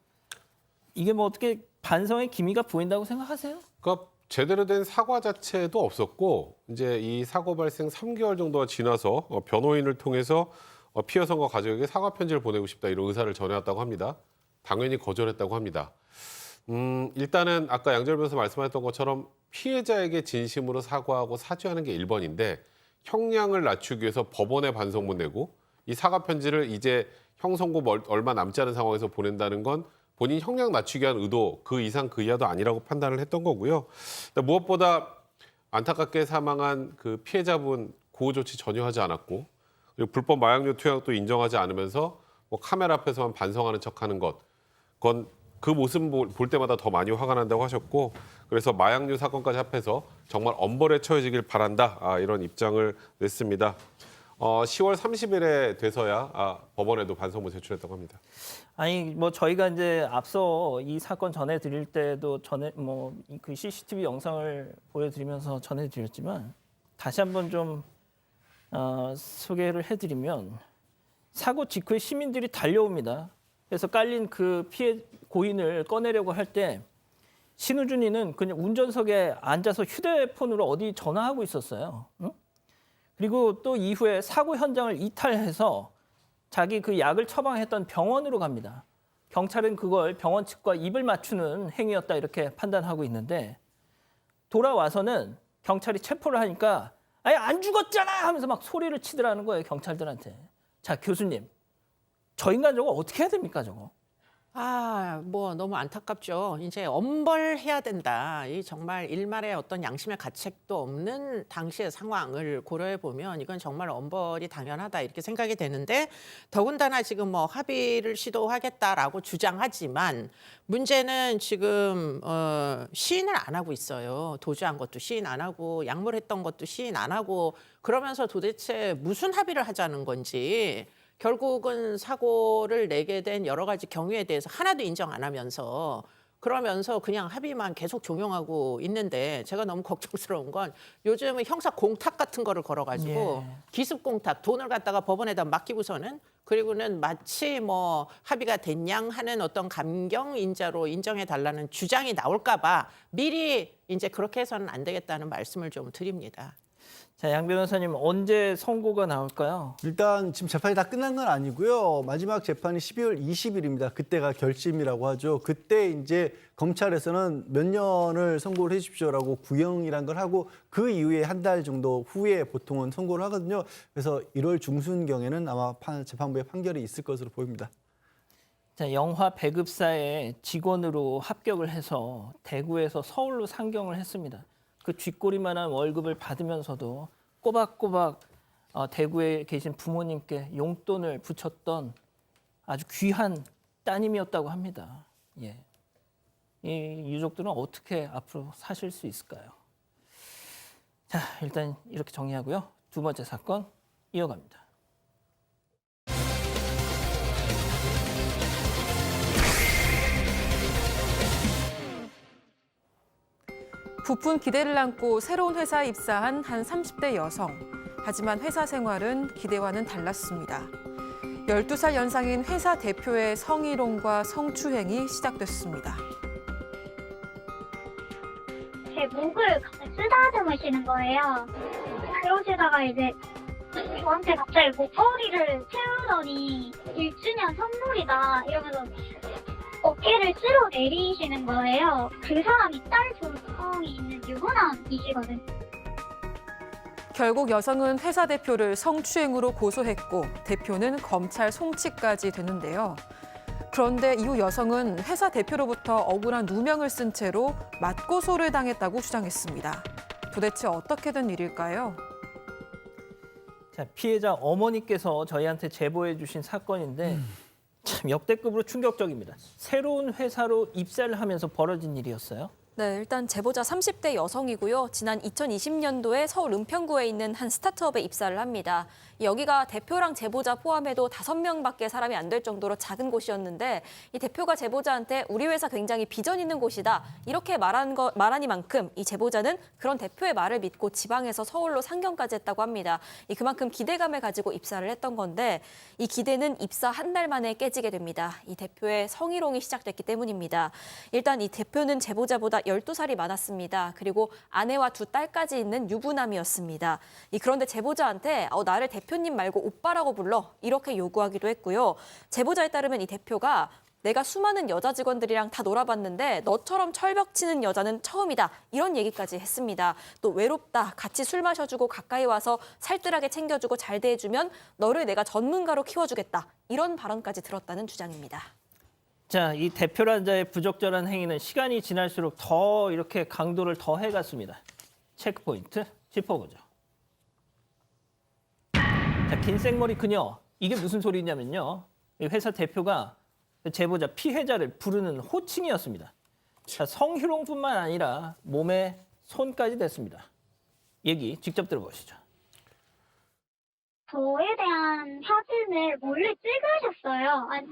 이게 뭐 어떻게 반성의 기미가 보인다고 생각하세요? 그러니까 제대로 된 사과 자체도 없었고 이제 이 사고 발생 3개월 정도가 지나서 변호인을 통해서 피해 여성과 가족에게 사과 편지를 보내고 싶다 이런 의사를 전해왔다고 합니다. 당연히 거절했다고 합니다. 일단은 아까 양재열 변호사 말씀하셨던 것처럼 피해자에게 진심으로 사과하고 사죄하는 게 1번인데 형량을 낮추기 위해서 법원에 반성문 내고 이 사과 편지를 이제 형 선고 얼마 남지 않은 상황에서 보낸다는 건 본인 형량 낮추기 위한 의도 그 이상 그 이하도 아니라고 판단을 했던 거고요. 무엇보다 안타깝게 사망한 그 피해자분 구호 조치 전혀 하지 않았고 그리고 불법 마약류 투약도 인정하지 않으면서 뭐 카메라 앞에서만 반성하는 척하는 것 그건 그 모습 볼 때마다 더 많이 화가 난다고 하셨고 그래서 마약류 사건까지 합해서 정말 엄벌에 처해지길 바란다 이런 입장을 냈습니다. 10월 30일에 돼서야 법원에도 반성문 제출했다고 합니다. 아니 뭐 저희가 이제 앞서 이 사건 전해드릴 때도 그 CCTV 영상을 보여드리면서 전해드렸지만 다시 한번 좀 소개를 해드리면 사고 직후에 시민들이 달려옵니다. 그래서 깔린 그 피해 고인을 꺼내려고 할 때 신우준이는 그냥 운전석에 앉아서 휴대폰으로 어디 전화하고 있었어요. 응? 그리고 또 이후에 사고 현장을 이탈해서 자기 그 약을 처방했던 병원으로 갑니다. 경찰은 그걸 병원 측과 입을 맞추는 행위였다 이렇게 판단하고 있는데 돌아와서는 경찰이 체포를 하니까 아예 안 죽었잖아 하면서 막 소리를 치더라는 거예요, 경찰들한테. 자, 교수님. 저 인간 저거 어떻게 해야 됩니까, 저거? 뭐 너무 안타깝죠. 이제 엄벌해야 된다. 이 정말 일말의 어떤 양심의 가책도 없는 당시의 상황을 고려해 보면 이건 정말 엄벌이 당연하다 이렇게 생각이 되는데 더군다나 지금 뭐 합의를 시도하겠다라고 주장하지만 문제는 지금 시인을 안 하고 있어요. 도주한 것도 시인 안 하고 약물했던 것도 시인 안 하고 그러면서 도대체 무슨 합의를 하자는 건지 결국은 사고를 내게 된 여러 가지 경위에 대해서 하나도 인정 안 하면서 그러면서 그냥 합의만 계속 종용하고 있는데 제가 너무 걱정스러운 건 요즘은 형사 공탁 같은 거를 걸어가지고 기습 공탁 돈을 갖다가 법원에다 맡기고서는 그리고는 마치 뭐 합의가 됐냥 하는 어떤 감경 인자로 인정해 달라는 주장이 나올까 봐 미리 이제 그렇게 해서는 안 되겠다는 말씀을 좀 드립니다. 자, 양 변호사님 언제 선고가 나올까요? 일단 지금 재판이 다 끝난 건 아니고요. 마지막 재판이 12월 20일입니다. 그때가 결심이라고 하죠. 그때 이제 검찰에서는 몇 년을 선고를 해 주십시오라고 구형이란 걸 하고 그 이후에 한 달 정도 후에 보통은 선고를 하거든요. 그래서 1월 중순경에는 아마 재판부의 판결이 있을 것으로 보입니다. 자, 영화 배급사의 직원으로 합격을 해서 대구에서 서울로 상경을 했습니다. 그 쥐꼬리만한 월급을 받으면서도 꼬박꼬박 대구에 계신 부모님께 용돈을 붙였던 아주 귀한 따님이었다고 합니다. 예. 이 유족들은 어떻게 앞으로 사실 수 있을까요? 자, 일단 이렇게 정리하고요. 두 번째 사건 이어갑니다. 부푼 기대를 안고 새로운 회사에 입사한 한 30대 여성. 하지만 회사 생활은 기대와는 달랐습니다. 12살 연상인 회사 대표의 성희롱과 성추행이 시작됐습니다. 제 목을 쓰다듬으시는 거예요. 그러시다가 이제 저한테 갑자기 목걸이를 채우더니 1주년 선물이다 이러면서 어깨를 쓸어 내리시는 거예요. 그 사람이 딸 조성이 있는 유부남이시거든요. 결국 여성은 회사 대표를 성추행으로 고소했고 대표는 검찰 송치까지 됐는데요. 그런데 이후 여성은 회사 대표로부터 억울한 누명을 쓴 채로 맞고소를 당했다고 주장했습니다. 도대체 어떻게 된 일일까요? 자, 피해자 어머니께서 저희한테 제보해 주신 사건인데 참 역대급으로 충격적입니다. 새로운 회사로 입사를 하면서 벌어진 일이었어요. 네, 일단 제보자 30대 여성이고요. 지난 2020년도에 서울 은평구에 있는 한 스타트업에 입사를 합니다. 여기가 대표랑 제보자 포함해도 5명밖에 사람이 안 될 정도로 작은 곳이었는데 이 대표가 제보자한테 우리 회사 굉장히 비전 있는 곳이다 이렇게 말하니만큼 이 제보자는 그런 대표의 말을 믿고 지방에서 서울로 상경까지 했다고 합니다. 그만큼 기대감을 가지고 입사를 했던 건데 이 기대는 입사 한 달 만에 깨지게 됩니다. 이 대표의 성희롱이 시작됐기 때문입니다. 일단 이 대표는 제보자보다 대표보다 12살이 많았습니다. 그리고 아내와 2딸까지 있는 유부남이었습니다. 그런데 제보자한테 나를 대표님 말고 오빠라고 불러 이렇게 요구하기도 했고요. 제보자에 따르면 이 대표가 내가 수많은 여자 직원들이랑 다 놀아봤는데 너처럼 철벽 치는 여자는 처음이다. 이런 얘기까지 했습니다. 또 외롭다. 같이 술 마셔주고 가까이 와서 살뜰하게 챙겨주고 잘 대해주면 너를 내가 전문가로 키워주겠다. 이런 발언까지 들었다는 주장입니다. 자, 이 대표란 자의 부적절한 행위는 시간이 지날수록 더 이렇게 강도를 더 해갔습니다. 체크포인트 짚어보죠. 자, 긴 생머리 그녀. 이게 무슨 소리냐면요. 이 회사 대표가 제보자 피해자를 부르는 호칭이었습니다. 자, 성희롱뿐만 아니라 몸에 손까지 댔습니다. 얘기 직접 들어보시죠. 저에 대한 사진을 몰래 찍으셨어요. 아니,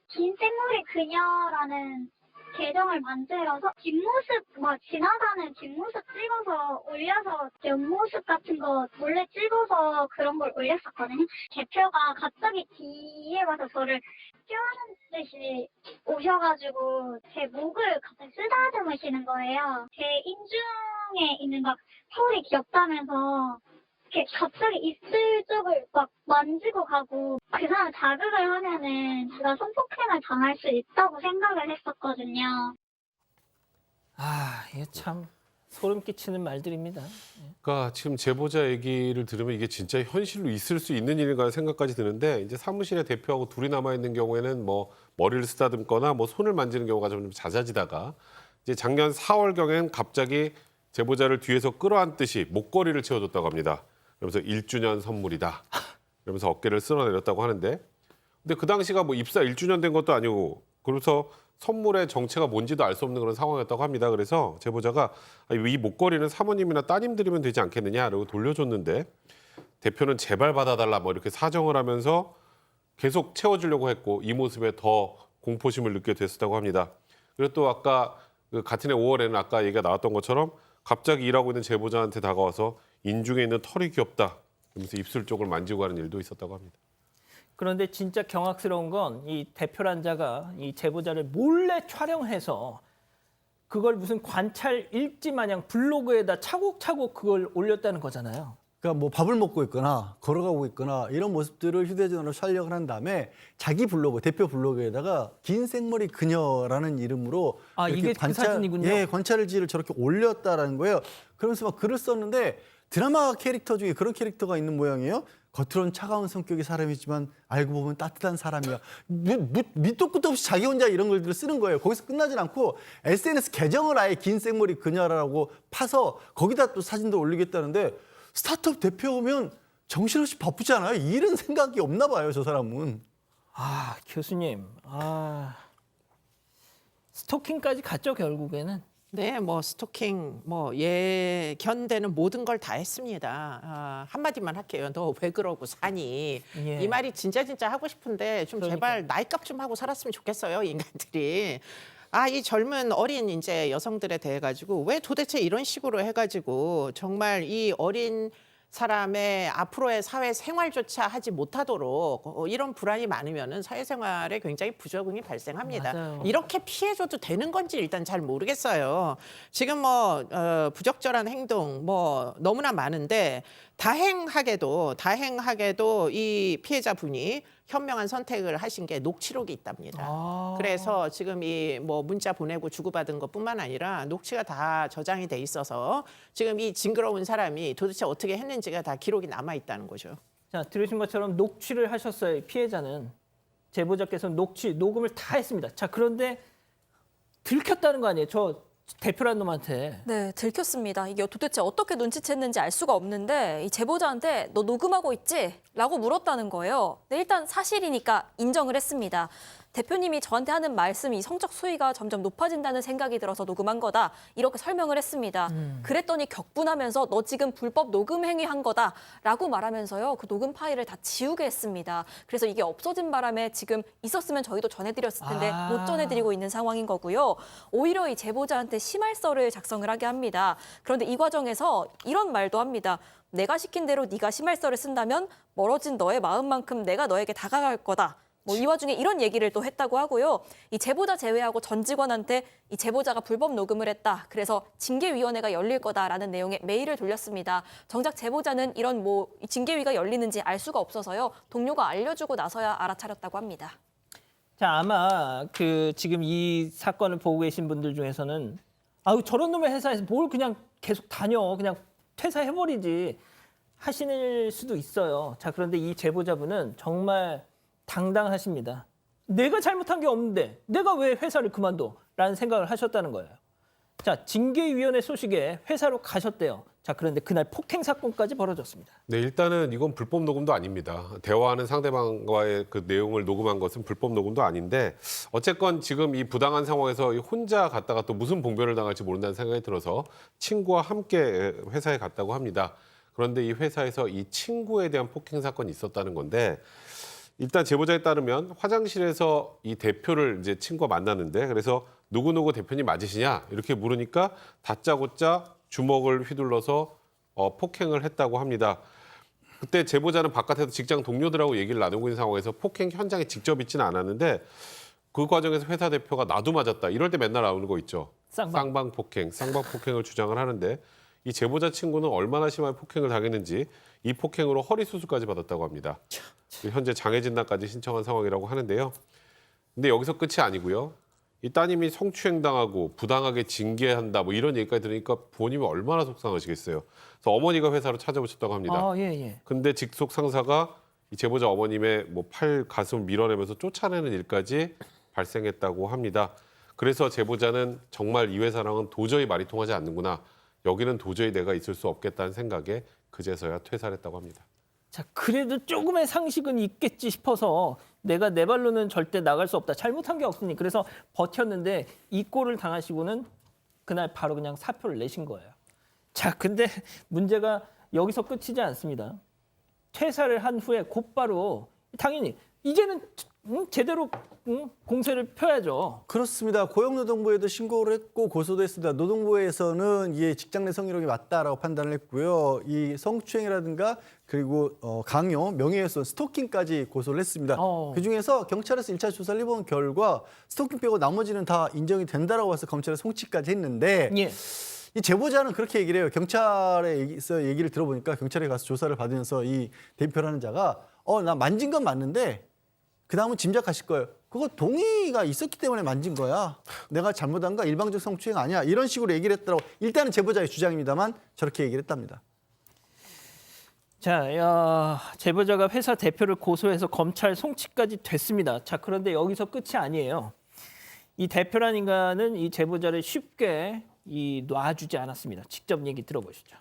긴 생머리 그녀라는 계정을 만들어서 뒷모습, 지나가는 뒷모습 찍어서 올려서 옆모습 같은 거 몰래 찍어서 그런 걸 올렸었거든요. 대표가 갑자기 뒤에 와서 저를 껴안는 듯이 오셔가지고 제 목을 갑자기 쓰다듬으시는 거예요. 제 인중에 있는 막 털이 귀엽다면서 이렇게 갑자기 입술 쪽을 막 만지고 가고 그 사람 자극을 하면은 제가 성폭행을 당할 수 있다고 생각을 했었거든요. 아, 이게 참 소름 끼치는 말들입니다. 그러니까 지금 제보자 얘기를 들으면 이게 진짜 현실로 있을 수 있는 일인가 생각까지 드는데 이제 사무실에 대표하고 둘이 남아 있는 경우에는 뭐 머리를 쓰다듬거나 뭐 손을 만지는 경우가 좀 잦아지다가 이제 작년 4월경엔 갑자기 제보자를 뒤에서 끌어안듯이 목걸이를 채워줬다고 합니다. 그러면서 1주년 선물이다. 그러면서 어깨를 쓸어내렸다고 하는데 근데 그 당시가 뭐 입사 1주년 된 것도 아니고 그래서 선물의 정체가 뭔지도 알 수 없는 그런 상황이었다고 합니다. 그래서 제보자가 이 목걸이는 사모님이나 따님 드리면 되지 않겠느냐라고 돌려줬는데 대표는 제발 받아달라 뭐 이렇게 사정을 하면서 계속 채워주려고 했고 이 모습에 더 공포심을 느끼게 됐었다고 합니다. 그리고 또 아까 같은 해 5월에는 아까 얘기가 나왔던 것처럼 갑자기 일하고 있는 제보자한테 다가와서 인중에 있는 털이 귀엽다. 그러면서 입술 쪽을 만지고 가는 일도 있었다고 합니다. 그런데 진짜 경악스러운 건 이 대표란 자가 이 제보자를 몰래 촬영해서 그걸 무슨 관찰 일지 마냥 블로그에다 차곡차곡 그걸 올렸다는 거잖아요. 그러니까 뭐 밥을 먹고 있거나 걸어가고 있거나 이런 모습들을 휴대전화로 촬영을 한 다음에 자기 블로그, 대표 블로그에다가 긴 생머리 그녀라는 이름으로 이게 그 사진이군요. 예, 관찰지를 저렇게 올렸다라는 거예요. 그러면서 막 글을 썼는데 드라마 캐릭터 중에 그런 캐릭터가 있는 모양이에요. 겉으로는 차가운 성격의 사람이지만 알고 보면 따뜻한 사람이야. 밑도 끝도 없이 자기 혼자 이런 글들을 쓰는 거예요. 거기서 끝나진 않고 SNS 계정을 아예 긴 생머리 그녀라고 파서 거기다 또 사진도 올리겠다는데 스타트업 대표면 정신없이 바쁘지 않아요? 이런 생각이 없나 봐요, 저 사람은. 아, 교수님. 스토킹까지 갔죠, 결국에는. 네, 뭐 스토킹, 뭐 견되는 모든 걸 다 했습니다. 한마디만 할게요. 너 왜 그러고 사니? 예. 이 말이 진짜 하고 싶은데 좀 제발 나이값 좀 하고 살았으면 좋겠어요, 인간들이. 이 젊은 어린 이제 여성들에 대해 가지고 왜 도대체 이런 식으로 해가지고 정말 이 어린 사람의 앞으로의 사회 생활조차 하지 못하도록 이런 불안이 많으면은 사회생활에 굉장히 부적응이 발생합니다. 맞아요. 이렇게 피해줘도 되는 건지 일단 잘 모르겠어요. 지금 뭐 부적절한 행동 뭐 너무나 많은데 다행하게도 이 피해자분이 현명한 선택을 하신 게 녹취록이 있답니다. 그래서 지금 이 뭐 문자 보내고 주고받은 것뿐만 아니라 녹취가 다 저장이 돼 있어서 지금 이 징그러운 사람이 도대체 어떻게 했는지가 다 기록이 남아 있다는 거죠. 자, 들으신 것처럼 녹취를 하셨어요. 피해자는. 제보자께서 녹음을 다 했습니다. 자, 그런데 들켰다는 거 아니에요? 저 대표란 놈한테. 네, 들켰습니다. 이게 도대체 어떻게 눈치챘는지 알 수가 없는데 이 제보자한테 너 녹음하고 있지? 라고 물었다는 거예요. 네, 일단 사실이니까 인정을 했습니다. 대표님이 저한테 하는 말씀이 성적 수위가 점점 높아진다는 생각이 들어서 녹음한 거다. 이렇게 설명을 했습니다. 그랬더니 격분하면서 너 지금 불법 녹음 행위한 거다. 라고 말하면서요. 그 녹음 파일을 다 지우게 했습니다. 그래서 이게 없어진 바람에 지금 있었으면 저희도 전해드렸을 텐데 못 전해드리고 있는 상황인 거고요. 오히려 이 제보자한테 심할서를 작성을 하게 합니다. 그런데 이 과정에서 이런 말도 합니다. 내가 시킨 대로 네가 심할서를 쓴다면 멀어진 너의 마음만큼 내가 너에게 다가갈 거다. 뭐 이 와중에 이런 얘기를 또 했다고 하고요. 이 제보자 제외하고 전 직원한테 이 제보자가 불법 녹음을 했다. 그래서 징계위원회가 열릴 거다라는 내용의 메일을 돌렸습니다. 정작 제보자는 이런 징계위가 열리는지 알 수가 없어서요. 동료가 알려주고 나서야 알아차렸다고 합니다. 자, 아마 지금 이 사건을 보고 계신 분들 중에서는 아우 저런 놈의 회사에서 뭘 그냥 계속 다녀. 그냥 퇴사해버리지 하시는 수도 있어요. 자, 그런데 이 제보자분은 정말 당당하십니다. 내가 잘못한 게 없는데 내가 왜 회사를 그만둬? 라는 생각을 하셨다는 거예요. 자, 징계위원회 소식에 회사로 가셨대요. 자, 그런데 그날 폭행 사건까지 벌어졌습니다. 네, 일단은 이건 불법 녹음도 아닙니다. 대화하는 상대방과의 그 내용을 녹음한 것은 불법 녹음도 아닌데 어쨌건 지금 이 부당한 상황에서 혼자 갔다가 또 무슨 봉변을 당할지 모른다는 생각이 들어서 친구와 함께 회사에 갔다고 합니다. 그런데 이 회사에서 이 친구에 대한 폭행 사건이 있었다는 건데 일단 제보자에 따르면 화장실에서 이 대표를 이제 친구가 만났는데 그래서 누구누구 대표님 맞으시냐 이렇게 물으니까 다짜고짜 주먹을 휘둘러서 폭행을 했다고 합니다. 그때 제보자는 바깥에서 직장 동료들하고 얘기를 나누고 있는 상황에서 폭행 현장에 직접 있지는 않았는데 그 과정에서 회사 대표가 나도 맞았다. 이럴 때 맨날 나오는 거 있죠. 쌍방 폭행을 주장을 하는데 이 제보자 친구는 얼마나 심한 폭행을 당했는지 이 폭행으로 허리 수술까지 받았다고 합니다. 현재 장애 진단까지 신청한 상황이라고 하는데요. 근데 여기서 끝이 아니고요. 이 따님이 성추행당하고 부당하게 징계한다 뭐 이런 얘기까지 들으니까 부모님이 얼마나 속상하시겠어요. 그래서 어머니가 회사로 찾아오셨다고 합니다. 아, 예. 근데 직속 상사가 이 제보자 어머님의 뭐 팔, 가슴 밀어내면서 쫓아내는 일까지 발생했다고 합니다. 그래서 제보자는 정말 이 회사랑은 도저히 말이 통하지 않는구나. 여기는 도저히 내가 있을 수 없겠다는 생각에 그제서야 퇴사를 했다고 합니다. 자, 그래도 조금의 상식은 있겠지 싶어서 내가 내 발로는 절대 나갈 수 없다. 잘못한 게 없으니. 그래서 버텼는데 이 꼴을 당하시고는 그날 바로 그냥 사표를 내신 거예요. 자, 근데 문제가 여기서 끝이지 않습니다. 퇴사를 한 후에 곧바로 당연히 이제는 제대로 공세를 펴야죠. 그렇습니다. 고용노동부에도 신고를 했고 고소도 했습니다. 노동부에서는 이게 직장 내 성희롱이 맞다라고 판단을 했고요. 이 성추행이라든가 그리고 강요, 명예훼손, 스토킹까지 고소를 했습니다. 그중에서 경찰에서 1차 조사를 해본 결과 스토킹 빼고 나머지는 다 인정이 된다라고 해서 검찰에 송치까지 했는데 예. 이 제보자는 그렇게 얘기를 해요. 경찰에서 얘기를 들어보니까 경찰에 가서 조사를 받으면서 이 대표라는 자가 나 만진 건 맞는데 그 다음은 짐작하실 거예요. 그거 동의가 있었기 때문에 만진 거야. 내가 잘못한 거 일방적 성추행 아니야. 이런 식으로 얘기를 했더라고. 일단은 제보자의 주장입니다만 저렇게 얘기를 했답니다. 자, 제보자가 회사 대표를 고소해서 검찰 송치까지 됐습니다. 자, 그런데 여기서 끝이 아니에요. 이 대표란 인간은 이 제보자를 쉽게 놔주지 않았습니다. 직접 얘기 들어보시죠.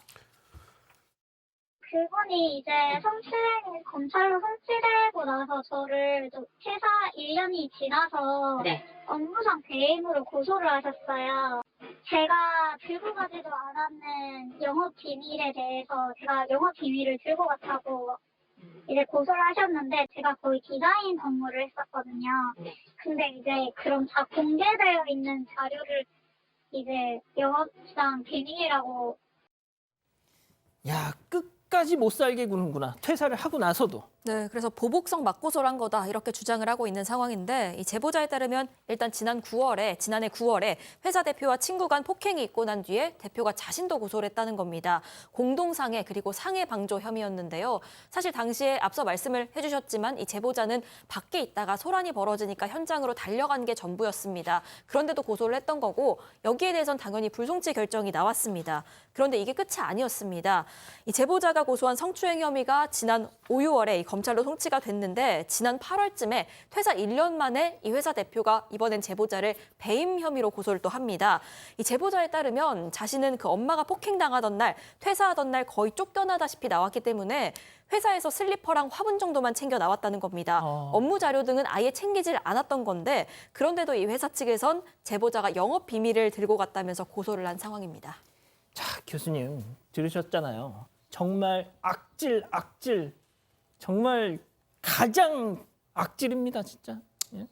그분이 이제 성추행 검찰로 송치되고 나서 저를 또 퇴사 1년이 지나서 업무상 배임으로 고소를 하셨어요. 제가 들고 가지도 않았는 영업 비밀에 대해서 제가 영업 비밀을 들고 갔다고 이제 고소를 하셨는데 제가 거의 디자인 업무를 했었거든요. 근데 이제 그런 다 공개되어 있는 자료를 이제 영업상 비밀이라고. 야, 끝까지 못 살게 구는구나. 퇴사를 하고 나서도. 네, 그래서 보복성 맞고소를 한 거다 이렇게 주장을 하고 있는 상황인데 이 제보자에 따르면 일단 지난해 9월에 회사 대표와 친구 간 폭행이 있고 난 뒤에 대표가 자신도 고소를 했다는 겁니다. 공동상해 그리고 상해 방조 혐의였는데요. 사실 당시에 앞서 말씀을 해주셨지만 이 제보자는 밖에 있다가 소란이 벌어지니까 현장으로 달려간 게 전부였습니다. 그런데도 고소를 했던 거고 여기에 대해서는 당연히 불송치 결정이 나왔습니다. 그런데 이게 끝이 아니었습니다. 이 제보자가 고소한 성추행 혐의가 지난 5, 6월에 검찰로 송치가 됐는데 지난 8월쯤에 퇴사 1년 만에 이 회사 대표가 이번엔 제보자를 배임 혐의로 고소를 또 합니다. 이 제보자에 따르면 자신은 그 엄마가 폭행당하던 날, 퇴사하던 날 거의 쫓겨나다시피 나왔기 때문에 회사에서 슬리퍼랑 화분 정도만 챙겨 나왔다는 겁니다. 업무 자료 등은 아예 챙기질 않았던 건데 그런데도 이 회사 측에선 제보자가 영업 비밀을 들고 갔다면서 고소를 한 상황입니다. 자, 교수님 들으셨잖아요. 정말 악질, 정말 가장 악질입니다, 진짜.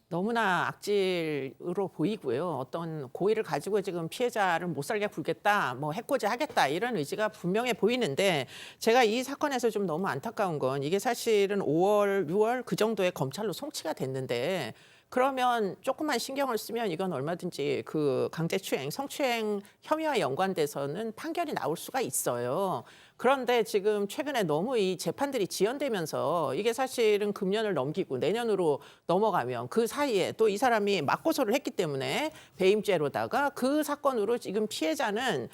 너무나 악질으로 보이고요. 어떤 고의를 가지고 지금 피해자를 못 살게 굴겠다, 뭐 해코지 하겠다 이런 의지가 분명해 보이는데 제가 이 사건에서 좀 너무 안타까운 건 이게 사실은 5월, 6월 그 정도에 검찰로 송치가 됐는데 그러면 조금만 신경을 쓰면 이건 얼마든지 그 강제추행, 성추행 혐의와 연관돼서는 판결이 나올 수가 있어요. 그런데 지금 최근에 너무 이 재판들이 지연되면서 이게 사실은 금년을 넘기고 내년으로 넘어가면 그 사이에 또 이 사람이 맞고소를 했기 때문에 배임죄로다가 그 사건으로 지금 피해자는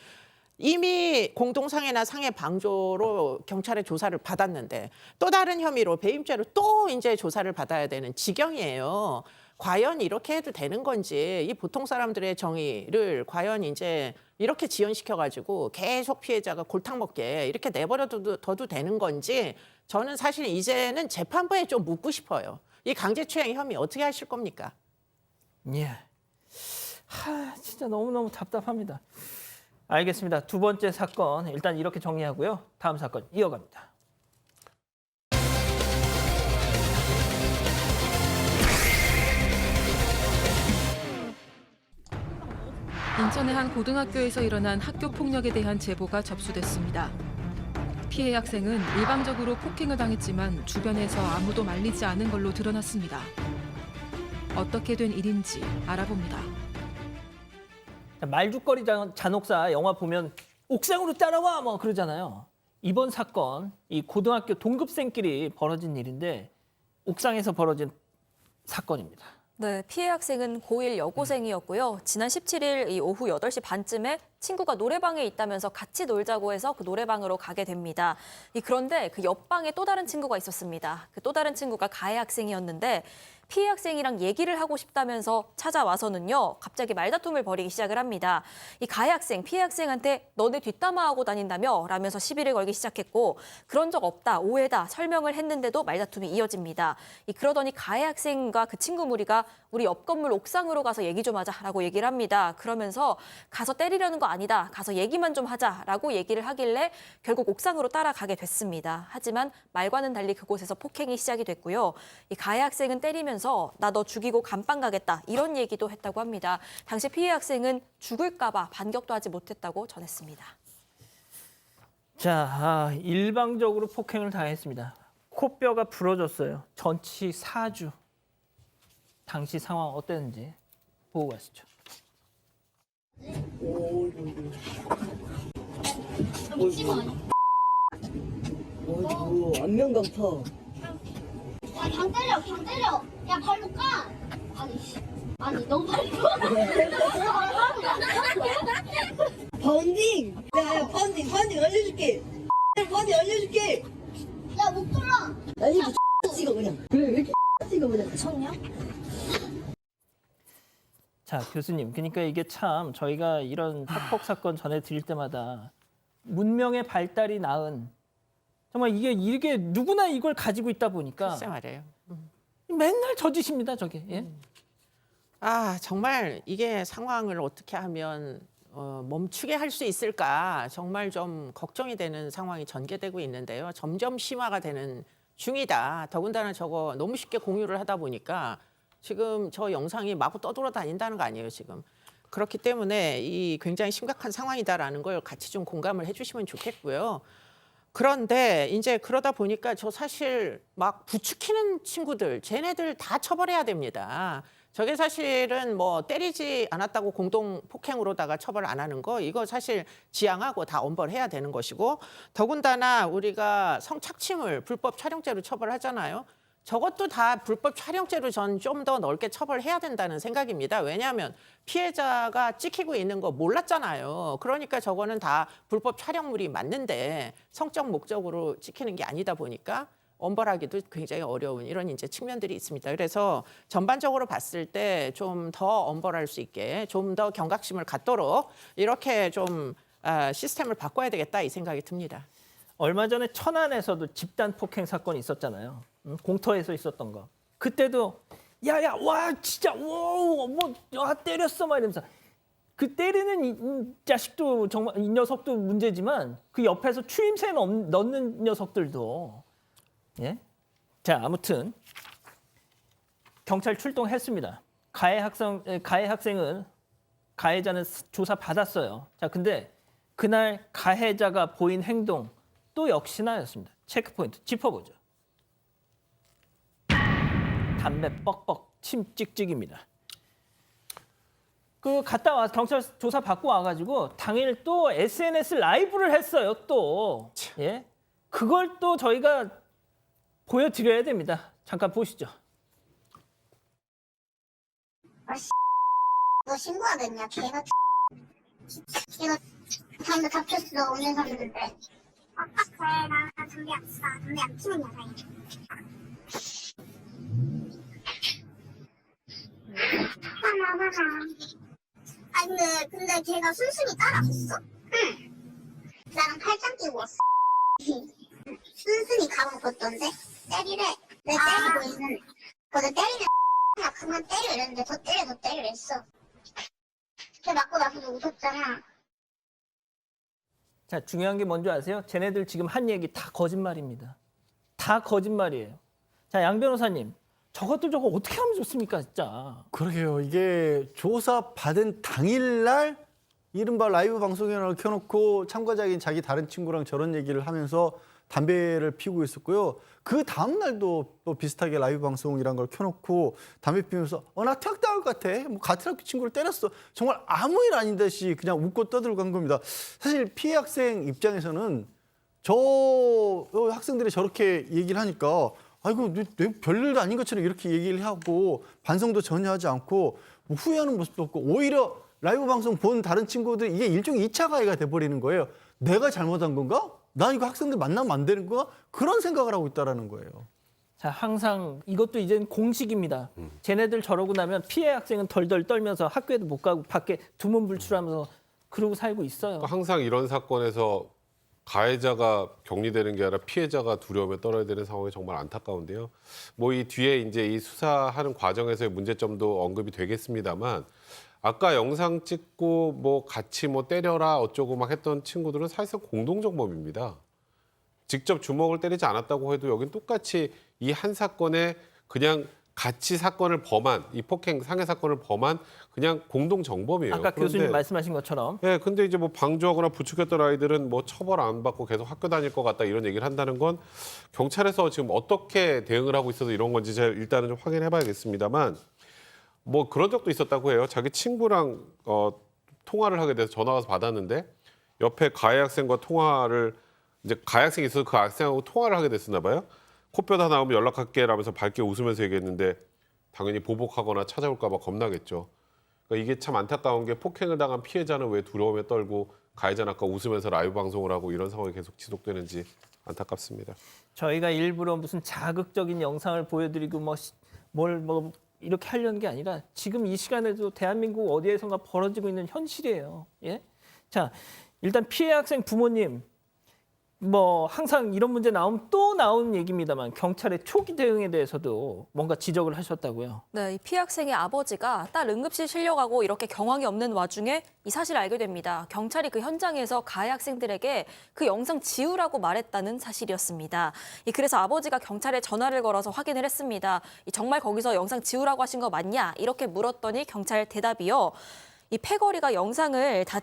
이미 공동상해나 상해 방조로 경찰의 조사를 받았는데 또 다른 혐의로 배임죄로 또 이제 조사를 받아야 되는 지경이에요. 과연 이렇게 해도 되는 건지 이 보통 사람들의 정의를 과연 이제 이렇게 지연시켜가지고 계속 피해자가 골탕 먹게 이렇게 내버려둬도 되는 건지 저는 사실 이제는 재판부에 좀 묻고 싶어요. 이 강제추행 혐의 어떻게 하실 겁니까? 예. 진짜 너무너무 답답합니다. 알겠습니다. 두 번째 사건 일단 이렇게 정리하고요. 다음 사건 이어갑니다. 인천의 한 고등학교에서 일어난 학교 폭력에 대한 제보가 접수됐습니다. 피해 학생은 일방적으로 폭행을 당했지만 주변에서 아무도 말리지 않은 걸로 드러났습니다. 어떻게 된 일인지 알아봅니다. 말죽거리 잔혹사 영화 보면 옥상으로 따라와 뭐 그러잖아요. 이번 사건 이 고등학교 동급생끼리 벌어진 일인데 옥상에서 벌어진 사건입니다. 네, 피해 학생은 고1 여고생이었고요. 지난 17일 이 오후 8시 반쯤에 친구가 노래방에 있다면서 같이 놀자고 해서 그 노래방으로 가게 됩니다. 그런데 그 옆방에 또 다른 친구가 있었습니다. 그 또 다른 친구가 가해 학생이었는데 피해 학생이랑 얘기를 하고 싶다면서 찾아와서는요, 갑자기 말다툼을 벌이기 시작을 합니다. 이 가해 학생, 피해 학생한테 너네 뒷담화하고 다닌다며 라면서 시비를 걸기 시작했고 그런 적 없다, 오해다 설명을 했는데도 말다툼이 이어집니다. 그러더니 가해 학생과 그 친구 무리가 우리 옆 건물 옥상으로 가서 얘기 좀 하자라고 얘기를 합니다. 그러면서 가서 때리려는 거 아니다, 가서 얘기만 좀 하자라고 얘기를 하길래 결국 옥상으로 따라가게 됐습니다. 하지만 말과는 달리 그곳에서 폭행이 시작이 됐고요. 이 가해 학생은 때리면서 나 너 죽이고 감방 가겠다 이런 얘기도 했다고 합니다. 당시 피해 학생은 죽을까 봐 반격도 하지 못했다고 전했습니다. 자, 일방적으로 폭행을 당했습니다. 코뼈가 부러졌어요. 전치 4주. 당시 상황 어땠는지 보고 가시죠. 안면 강타. 야, 강 때려, 강 때려. 야, 발로 까. 아니, 너무 발로. 파운딩. 야, 파운딩 알려줄게. 파운딩 알려줄게. 야, 목 돌라. 아니, 찍어 그냥. 그래, 왜 이렇게 찍어 그냥. 미쳤냐? 자, 교수님, 그러니까 이게 참 저희가 이런 학폭 사건 전해드릴 때마다 문명의 발달이 낳은 정말 이게 누구나 이걸 가지고 있다 보니까 글쎄 말이에요. 맨날 저짓입니다, 저게. 예? 정말 이게 상황을 어떻게 하면 멈추게 할 수 있을까 정말 좀 걱정이 되는 상황이 전개되고 있는데요. 점점 심화가 되는 중이다. 더군다나 저거 너무 쉽게 공유를 하다 보니까 지금 저 영상이 마구 떠돌아다닌다는 거 아니에요, 지금. 그렇기 때문에 이 굉장히 심각한 상황이다라는 걸 같이 좀 공감을 해주시면 좋겠고요. 그런데 이제 그러다 보니까 저 사실 막 부추기는 친구들, 쟤네들 다 처벌해야 됩니다. 저게 사실은 뭐 때리지 않았다고 공동 폭행으로다가 처벌 안 하는 거 이거 사실 지양하고 다 엄벌해야 되는 것이고 더군다나 우리가 성착취물 불법 촬영죄로 처벌하잖아요. 저것도 다 불법 촬영죄로 전 좀 더 넓게 처벌해야 된다는 생각입니다. 왜냐하면 피해자가 찍히고 있는 거 몰랐잖아요. 그러니까 저거는 다 불법 촬영물이 맞는데 성적 목적으로 찍히는 게 아니다 보니까 엄벌하기도 굉장히 어려운 이런 이제 측면들이 있습니다. 그래서 전반적으로 봤을 때 좀 더 엄벌할 수 있게 좀 더 경각심을 갖도록 이렇게 좀 시스템을 바꿔야 되겠다 이 생각이 듭니다. 얼마 전에 천안에서도 집단 폭행 사건이 있었잖아요. 공터에서 있었던 거. 그때도 야야 와 진짜 와 때렸어 막 이러면서 그 때리는 이 자식도 정말 이 녀석도 문제지만 그 옆에서 추임새 넣는 녀석들도 예? 자, 아무튼 경찰 출동했습니다. 가해자는 조사 받았어요. 자, 근데 그날 가해자가 보인 행동 또 역시나였습니다. 체크포인트 짚어보죠. 담배 뻑뻑, 침 찍찍입니다. 갔다 와 경찰 조사 받고 와가지고 당일 또 SNS 라이브를 했어요. 또 예, 그걸 또 저희가 보여드려야 됩니다. 잠깐 보시죠. 너 신고가 됐냐? 걔가 걔가 담배 다 폈어. 오는 사람들인데. 아까 그래 나는 담배 안 써. 담배 안 피는 여자야. 아니 근데 걔가 순순히 따라갔어? 응. 나랑 팔짱 끼고 왔어. 순순히 가방 벗던데 때리래. 내 때리고 있는. 근데 때리면 야 그만 때려 이랬는데 더 때려 이랬어. 걔 맞고 나서도 웃었잖아. 자, 중요한 게 뭔지 아세요? 쟤네들 지금 한 얘기 다 거짓말입니다. 다 거짓말이에요. 자, 양 변호사님. 저것도 저거 어떻게 하면 좋습니까, 진짜? 그러게요. 이게 조사 받은 당일날 이른바 라이브 방송을 켜놓고 참가자인 자기 다른 친구랑 저런 얘기를 하면서 담배를 피우고 있었고요. 그 다음 날도 또 비슷하게 라이브 방송이란 걸 켜놓고 담배 피우면서 나 퇴학당할 것 같아. 뭐 같은 학교 친구를 때렸어. 정말 아무 일 아닌 듯이 그냥 웃고 떠들고 간 겁니다. 사실 피해 학생 입장에서는 저 학생들이 저렇게 얘기를 하니까 아이고 내 별일도 아닌 것처럼 이렇게 얘기를 하고 반성도 전혀 하지 않고 뭐 후회하는 모습도 없고 오히려 라이브 방송 본 다른 친구들이 이게 일종의 2차 가해가 돼버리는 거예요. 내가 잘못한 건가? 나 이거 학생들 만나면 안 되는 거야? 그런 생각을 하고 있다는 거예요. 자, 항상 이것도 이제는 공식입니다. 쟤네들 저러고 나면 피해 학생은 덜덜 떨면서 학교에도 못 가고 밖에 두문불출하면서 그러고 살고 있어요. 항상 이런 사건에서 가해자가 격리되는 게 아니라 피해자가 두려움에 떨어야 되는 상황이 정말 안타까운데요. 뭐 이 뒤에 이제 이 수사하는 과정에서의 문제점도 언급이 되겠습니다만 아까 영상 찍고 뭐 같이 뭐 때려라 어쩌고 막 했던 친구들은 사실상 공동정범입니다. 직접 주먹을 때리지 않았다고 해도 여긴 똑같이 이 한 사건에 그냥 같이 사건을 범한 이 폭행 상해 사건을 범한 그냥 공동 정범이에요. 아까 교수님 말씀하신 것처럼. 네, 근데 이제 뭐 방조하거나 부추겼던 아이들은 뭐 처벌 안 받고 계속 학교 다닐 것 같다 이런 얘기를 한다는 건 경찰에서 지금 어떻게 대응을 하고 있어서 이런 건지 제가 일단은 좀 확인해봐야겠습니다만 뭐 그런 적도 있었다고 해요. 자기 친구랑 통화를 하게 돼서 전화 와서 받았는데 옆에 가해 학생과 통화를 이제 가해 학생이 있어서 그 학생하고 통화를 하게 됐었나 봐요. 코뼈 다 나오면 연락할게 라면서 밝게 웃으면서 얘기했는데 당연히 보복하거나 찾아올까 봐 겁나겠죠. 그러니까 이게 참 안타까운 게 폭행을 당한 피해자는 왜 두려움에 떨고 가해자는 아까 웃으면서 라이브 방송을 하고 이런 상황이 계속 지속되는지 안타깝습니다. 저희가 일부러 무슨 자극적인 영상을 보여드리고 뭐 이렇게 하려는 게 아니라 지금 이 시간에도 대한민국 어디에선가 벌어지고 있는 현실이에요. 예? 자, 일단 피해 학생 부모님 뭐 항상 이런 문제 나오면 또 나오는 얘기입니다만 경찰의 초기 대응에 대해서도 뭔가 지적을 하셨다고요. 네, 이 피해 학생의 아버지가 딸 응급실 실려가고 이렇게 경황이 없는 와중에 이 사실을 알게 됩니다. 경찰이 그 현장에서 가해 학생들에게 그 영상 지우라고 말했다는 사실이었습니다. 그래서 아버지가 경찰에 전화를 걸어서 확인을 했습니다. 정말 거기서 영상 지우라고 하신 거 맞냐? 이렇게 물었더니 경찰 대답이요. 이 패거리가 영상을 다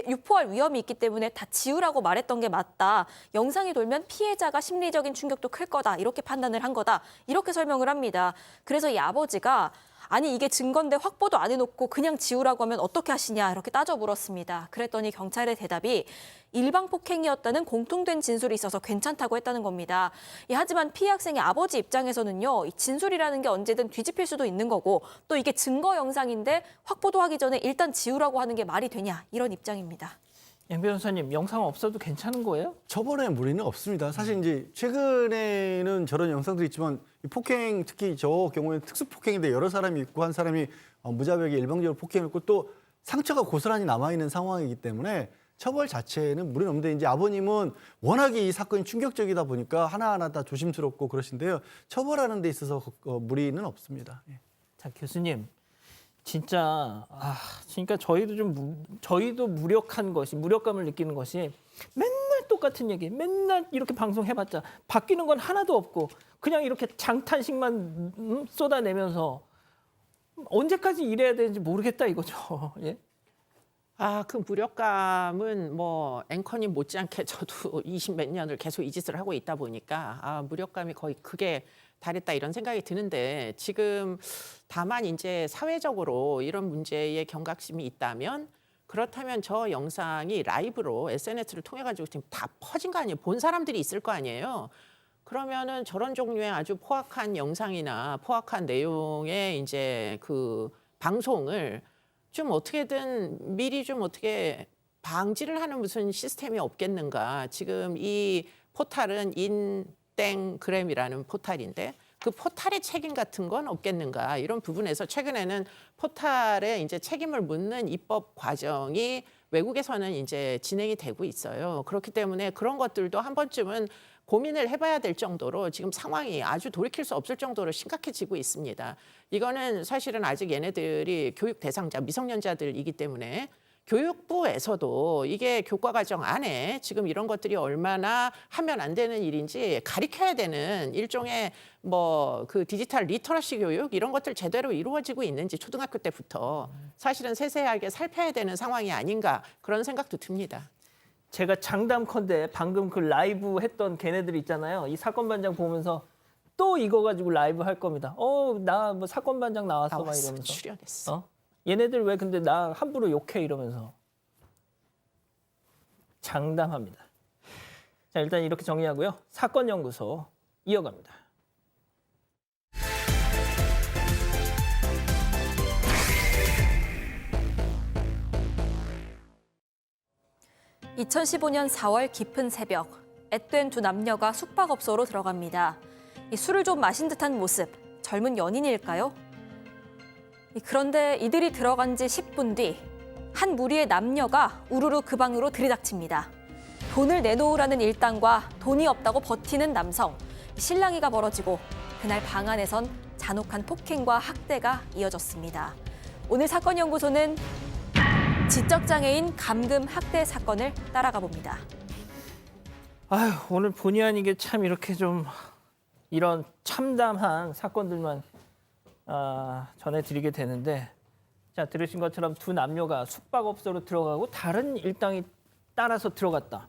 유포할 위험이 있기 때문에 다 지우라고 말했던 게 맞다. 영상이 돌면 피해자가 심리적인 충격도 클 거다. 이렇게 판단을 한 거다. 이렇게 설명을 합니다. 그래서 이 아버지가 아니 이게 증거인데 확보도 안 해놓고 그냥 지우라고 하면 어떻게 하시냐 이렇게 따져 물었습니다. 그랬더니 경찰의 대답이 일방 폭행이었다는 공통된 진술이 있어서 괜찮다고 했다는 겁니다. 하지만 피해 학생의 아버지 입장에서는요, 이 진술이라는 게 언제든 뒤집힐 수도 있는 거고 또 이게 증거 영상인데 확보도 하기 전에 일단 지우라고 하는 게 말이 되냐 이런 입장입니다. 양 변호사님, 영상 없어도 괜찮은 거예요? 처벌에 무리는 없습니다. 사실 이제 최근에는 저런 영상들이 있지만 이 폭행 특히 저 경우에는 특수 폭행인데 여러 사람이 있고 한 사람이 무자백에 일방적으로 폭행했고 또 상처가 고스란히 남아 있는 상황이기 때문에 처벌 자체는 무리는 없는데 이제 아버님은 워낙에 이 사건이 충격적이다 보니까 하나하나 다 조심스럽고 그러신데요. 처벌하는 데 있어서 무리는 없습니다. 예. 자, 교수님. 진짜 그러니까 저희도 무력감을 느끼는 것이 맨날 똑같은 얘기, 맨날 이렇게 방송해봤자 바뀌는 건 하나도 없고 그냥 이렇게 장탄식만 쏟아내면서 언제까지 이래야 되는지 모르겠다 이거죠. 예? 그 무력감은 뭐 앵커님 못지않게 저도 20몇 년을 계속 이 짓을 하고 있다 보니까 무력감이 거의 극에 달했다 이런 생각이 드는데 지금 다만 이제 사회적으로 이런 문제에 경각심이 있다면 그렇다면 저 영상이 라이브로 SNS를 통해 가지고 지금 다 퍼진 거 아니에요? 본 사람들이 있을 거 아니에요? 그러면은 저런 종류의 아주 포악한 영상이나 포악한 내용의 이제 그 방송을 좀 어떻게든 미리 좀 어떻게 방지를 하는 무슨 시스템이 없겠는가. 지금 이 포탈은 인땡그램이라는 포탈인데 그 포탈의 책임 같은 건 없겠는가. 이런 부분에서 최근에는 포탈에 이제 책임을 묻는 입법 과정이 외국에서는 이제 진행이 되고 있어요. 그렇기 때문에 그런 것들도 한 번쯤은 고민을 해봐야 될 정도로 지금 상황이 아주 돌이킬 수 없을 정도로 심각해지고 있습니다. 이거는 사실은 아직 얘네들이 교육 대상자, 미성년자들이기 때문에 교육부에서도 이게 교과과정 안에 지금 이런 것들이 얼마나 하면 안 되는 일인지 가르쳐야 되는 일종의 뭐 그 디지털 리터러시 교육 이런 것들 제대로 이루어지고 있는지 초등학교 때부터 사실은 세세하게 살펴야 되는 상황이 아닌가 그런 생각도 듭니다. 제가 장담컨대 방금 그 라이브 했던 걔네들 있잖아요. 이 사건 반장 보면서 또 이거 가지고 라이브 할 겁니다. 나 뭐 사건 반장 나왔어 막 이러면서. 출연했어. 얘네들 왜 근데 나 함부로 욕해 이러면서. 장담합니다. 자, 일단 이렇게 정리하고요. 사건 연구소 이어갑니다. (2015년 4월) 깊은 새벽, 앳된 두 남녀가 숙박업소로 들어갑니다. 이 술을 좀 마신 듯한 모습, 젊은 연인일까요? 그런데 이들이 들어간 지 10분 뒤 한 무리의 남녀가 우르르 그 방으로 들이닥칩니다. 돈을 내놓으라는 일당과 돈이 없다고 버티는 남성, 실랑이가 벌어지고 그날 방 안에선 잔혹한 폭행과 학대가 이어졌습니다. 오늘 사건 연구소는 지적장애인 감금 학대 사건을 따라가 봅니다. 아유, 오늘 본의 아니게 참 이렇게 좀 이런 참담한 사건들만 전해드리게 되는데, 자, 들으신 것처럼 두 남녀가 숙박업소로 들어가고 다른 일당이 따라서 들어갔다.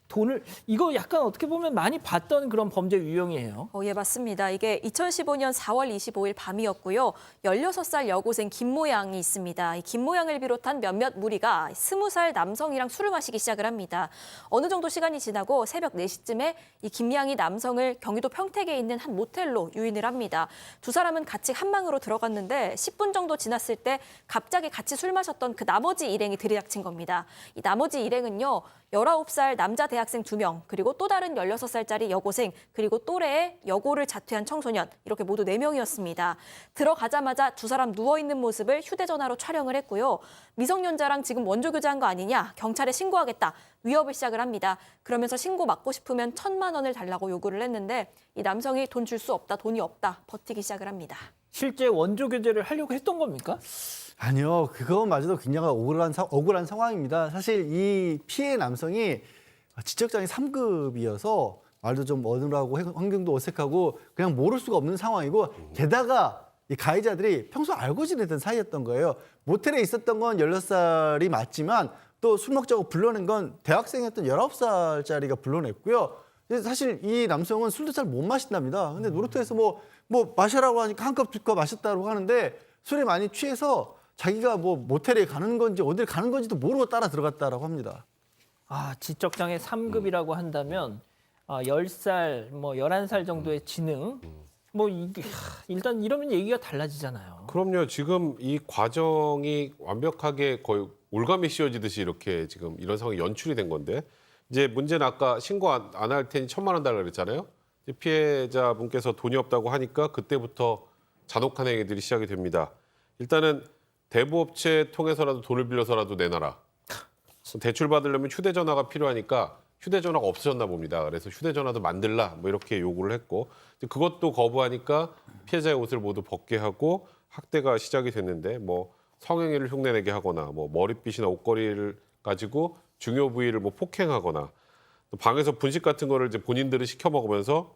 돈을, 이거 약간 어떻게 보면 많이 봤던 그런 범죄 유형이에요. 예, 맞습니다. 이게 2015년 4월 25일 밤이었고요. 16살 여고생 김모 양이 있습니다. 이 김모 양을 비롯한 몇몇 무리가 20살 남성이랑 술을 마시기 시작을 합니다. 어느 정도 시간이 지나고 새벽 4시쯤에 이 김 양이 남성을 경기도 평택에 있는 한 모텔로 유인을 합니다. 두 사람은 같이 한 방으로 들어갔는데 10분 정도 지났을 때 갑자기 같이 술 마셨던 그 나머지 일행이 들이닥친 겁니다. 이 나머지 일행은요. 19살 남자 대학생 2명, 그리고 또 다른 16살짜리 여고생, 그리고 또래의 여고를 자퇴한 청소년, 이렇게 모두 4명이었습니다. 들어가자마자 두 사람 누워있는 모습을 휴대전화로 촬영을 했고요. 미성년자랑 지금 원조교제한 거 아니냐, 경찰에 신고하겠다, 위협을 시작을 합니다. 그러면서 신고 받고 싶으면 1,000만 원을 달라고 요구를 했는데 이 남성이 돈 줄 수 없다, 돈이 없다, 버티기 시작을 합니다. 실제 원조교제를 하려고 했던 겁니까? 아니요, 그것마저도 굉장히 억울한 상황입니다. 사실 이 피해 남성이 지적장애 3급이어서 말도 좀 어눌하고 환경도 어색하고 그냥 모를 수가 없는 상황이고, 게다가 이 가해자들이 평소 알고 지내던 사이였던 거예요. 모텔에 있었던 건 16살이 맞지만 또 술 먹자고 불러낸 건 대학생이었던 19살짜리가 불러냈고요. 사실 이 남성은 술도 잘 못 마신답니다. 근데 놀이터에서 뭐 마셔라고 하니까 한 컵, 두 컵 마셨다고 하는데 술에 많이 취해서 자기가 뭐 모텔에 가는 건지 어딜 가는 건지도 모르고 따라 들어갔다라고 합니다. 지적장애 3급이라고 한다면 10살, 뭐 11살 정도의 지능, 뭐 이게 일단 이러면 얘기가 달라지잖아요. 그럼요. 지금 이 과정이 완벽하게 거의 올가미 씌워지듯이 이렇게 지금 이런 상황이 연출이 된 건데, 이제 문제는 아까 신고 안 할 테니 1,000만 원 달라고 그랬잖아요. 피해자분께서 돈이 없다고 하니까 그때부터 잔혹한 행위들이 시작이 됩니다. 일단은 대부업체 통해서라도 돈을 빌려서라도 내놔라. 대출 받으려면 휴대전화가 필요하니까 휴대전화가 없어졌나 봅니다. 그래서 휴대전화도 만들라 뭐 이렇게 요구를 했고, 그것도 거부하니까 피해자의 옷을 모두 벗게 하고 학대가 시작이 됐는데, 뭐 성행위를 흉내내게 하거나 뭐 머릿빛이나 옷걸이를 가지고 중요 부위를 뭐 폭행하거나, 방에서 분식 같은 거를 이제 본인들이 시켜 먹으면서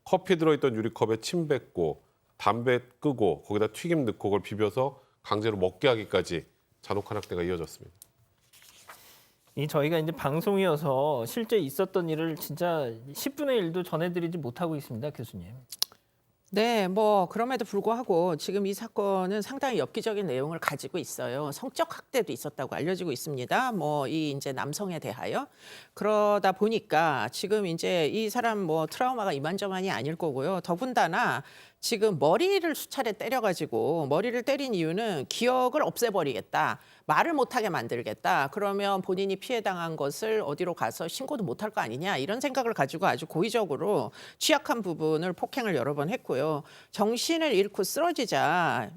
커피 들어있던 유리컵에 침 뱉고 담배 끄고 거기다 튀김 넣고 그걸 비벼서 강제로 먹게 하기까지 잔혹한 학대가 이어졌습니다. 이 저희가 이제 방송이어서 실제 있었던 일을 진짜 10분의 1도 전해드리지 못하고 있습니다, 교수님. 네, 뭐 그럼에도 불구하고 지금 이 사건은 상당히 엽기적인 내용을 가지고 있어요. 성적 학대도 있었다고 알려지고 있습니다. 뭐 이 이제 남성에 대하여 그러다 보니까 지금 이제 이 사람 뭐 트라우마가 이만저만이 아닐 거고요. 더군다나 지금 머리를 수차례 때려가지고 머리를 때린 이유는 기억을 없애버리겠다. 말을 못하게 만들겠다. 그러면 본인이 피해당한 것을 어디로 가서 신고도 못할 거 아니냐. 이런 생각을 가지고 아주 고의적으로 취약한 부분을 폭행을 여러 번 했고요. 정신을 잃고 쓰러지자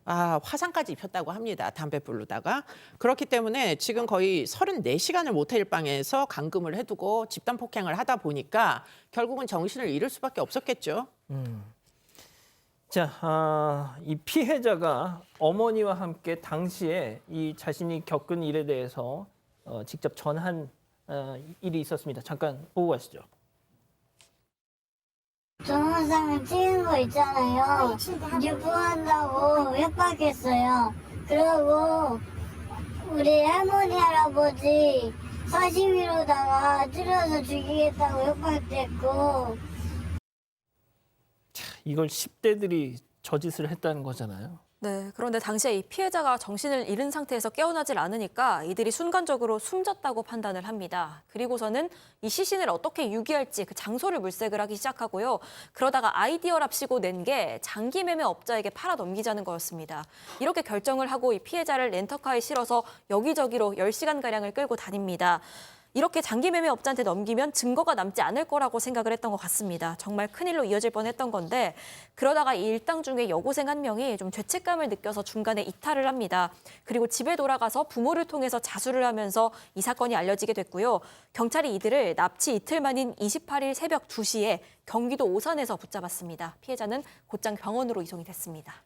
화상까지 입혔다고 합니다. 담배 불르다가. 그렇기 때문에 지금 거의 34시간을 모텔 방에서 감금을 해두고 집단 폭행을 하다 보니까 결국은 정신을 잃을 수밖에 없었겠죠. 자, 이 피해자가 어머니와 함께 당시에 이 자신이 겪은 일에 대해서 직접 전한 일이 있었습니다. 잠깐 보고 가시죠. 동영상을 찍은 거 있잖아요. 유포한다고 협박했어요. 그리고 우리 할머니 할아버지 사시미로다가 찔러서 죽이겠다고 협박했고. 이걸 10대들이 저짓을 했다는 거잖아요. 네, 그런데 당시에 이 피해자가 정신을 잃은 상태에서 깨어나질 않으니까 이들이 순간적으로 숨졌다고 판단을 합니다. 그리고서는 이 시신을 어떻게 유기할지 그 장소를 물색을 하기 시작하고요. 그러다가 아이디어랍시고 낸 게 장기 매매 업자에게 팔아 넘기자는 거였습니다. 이렇게 결정을 하고 이 피해자를 렌터카에 실어서 여기저기로 10시간가량을 끌고 다닙니다. 이렇게 장기 매매 업자한테 넘기면 증거가 남지 않을 거라고 생각을 했던 것 같습니다. 정말 큰일로 이어질 뻔했던 건데 그러다가 이 일당 중에 여고생 한 명이 좀 죄책감을 느껴서 중간에 이탈을 합니다. 그리고 집에 돌아가서 부모를 통해서 자수를 하면서 이 사건이 알려지게 됐고요. 경찰이 이들을 납치 이틀 만인 28일 새벽 2시에 경기도 오산에서 붙잡았습니다. 피해자는 곧장 병원으로 이송이 됐습니다.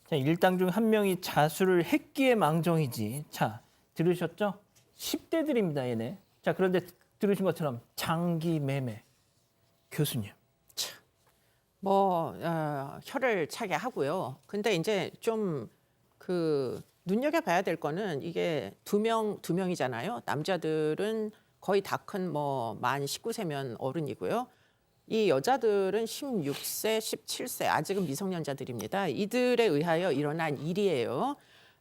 자, 일당 중 한 명이 자수를 했기에 망정이지. 자, 들으셨죠? 10대들입니다, 얘네. 자, 그런데 들으신 것처럼 장기 매매. 교수님. 혀를 차게 하고요. 근데 이제 좀 눈여겨봐야 될 거는 이게 두 명이잖아요. 남자들은 거의 다 큰 만 19세면 어른이고요. 이 여자들은 16세, 17세, 아직은 미성년자들입니다. 이들에 의하여 일어난 일이에요.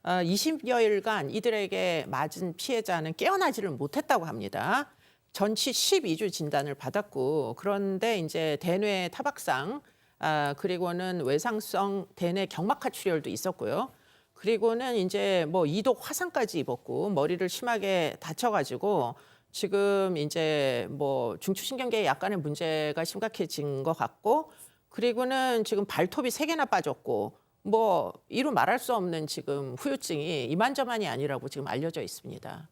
20여일간 이들에게 맞은 피해자는 깨어나지를 못했다고 합니다. 전치 12주 진단을 받았고 그런데 이제 대뇌 타박상 그리고는 외상성 대뇌 경막하 출혈도 있었고요. 그리고는 이제 이독 화상까지 입었고 머리를 심하게 다쳐가지고 지금 이제 중추신경계에 약간의 문제가 심각해진 것 같고 그리고는 지금 발톱이 3개나 빠졌고 이루 말할 수 없는 지금 후유증이 이만저만이 아니라고 지금 알려져 있습니다.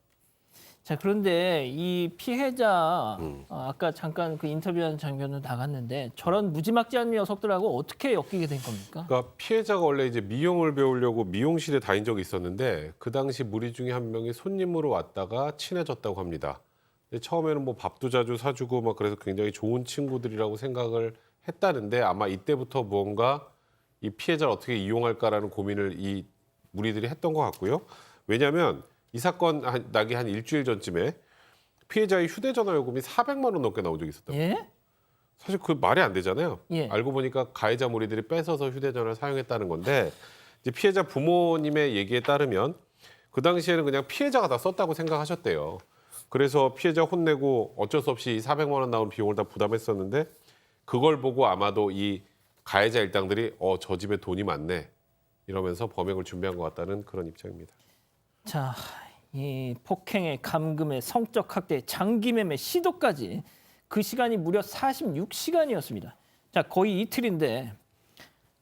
자, 그런데 이 피해자 아까 잠깐 그 인터뷰하는 장면으로 나갔는데 저런 무지막지한 녀석들하고 어떻게 엮이게 된 겁니까? 그러니까 피해자가 원래 이제 미용을 배우려고 미용실에 다닌 적이 있었는데 그 당시 무리 중에 한 명이 손님으로 왔다가 친해졌다고 합니다. 근데 처음에는 밥도 자주 사주고 그래서 굉장히 좋은 친구들이라고 생각을 했다는데 아마 이때부터 무언가 이 피해자를 어떻게 이용할까라는 고민을 이 무리들이 했던 것 같고요. 왜냐하면 이 사건 나기 한 일주일 전쯤에 피해자의 휴대전화 요금이 400만 원 넘게 나온 적이 있었다고. 예? 사실 그 말이 안 되잖아요. 예. 알고 보니까 가해자 무리들이 뺏어서 휴대전화를 사용했다는 건데 이제 피해자 부모님의 얘기에 따르면 그 당시에는 그냥 피해자가 다 썼다고 생각하셨대요. 그래서 피해자 혼내고 어쩔 수 없이 400만 원 나온 비용을 다 부담했었는데 그걸 보고 아마도 이 가해자 일당들이 저 집에 돈이 많네 이러면서 범행을 준비한 것 같다는 그런 입장입니다. 자, 이 폭행에 감금에 성적 학대, 장기 매매, 시도까지 그 시간이 무려 46시간이었습니다. 자, 거의 이틀인데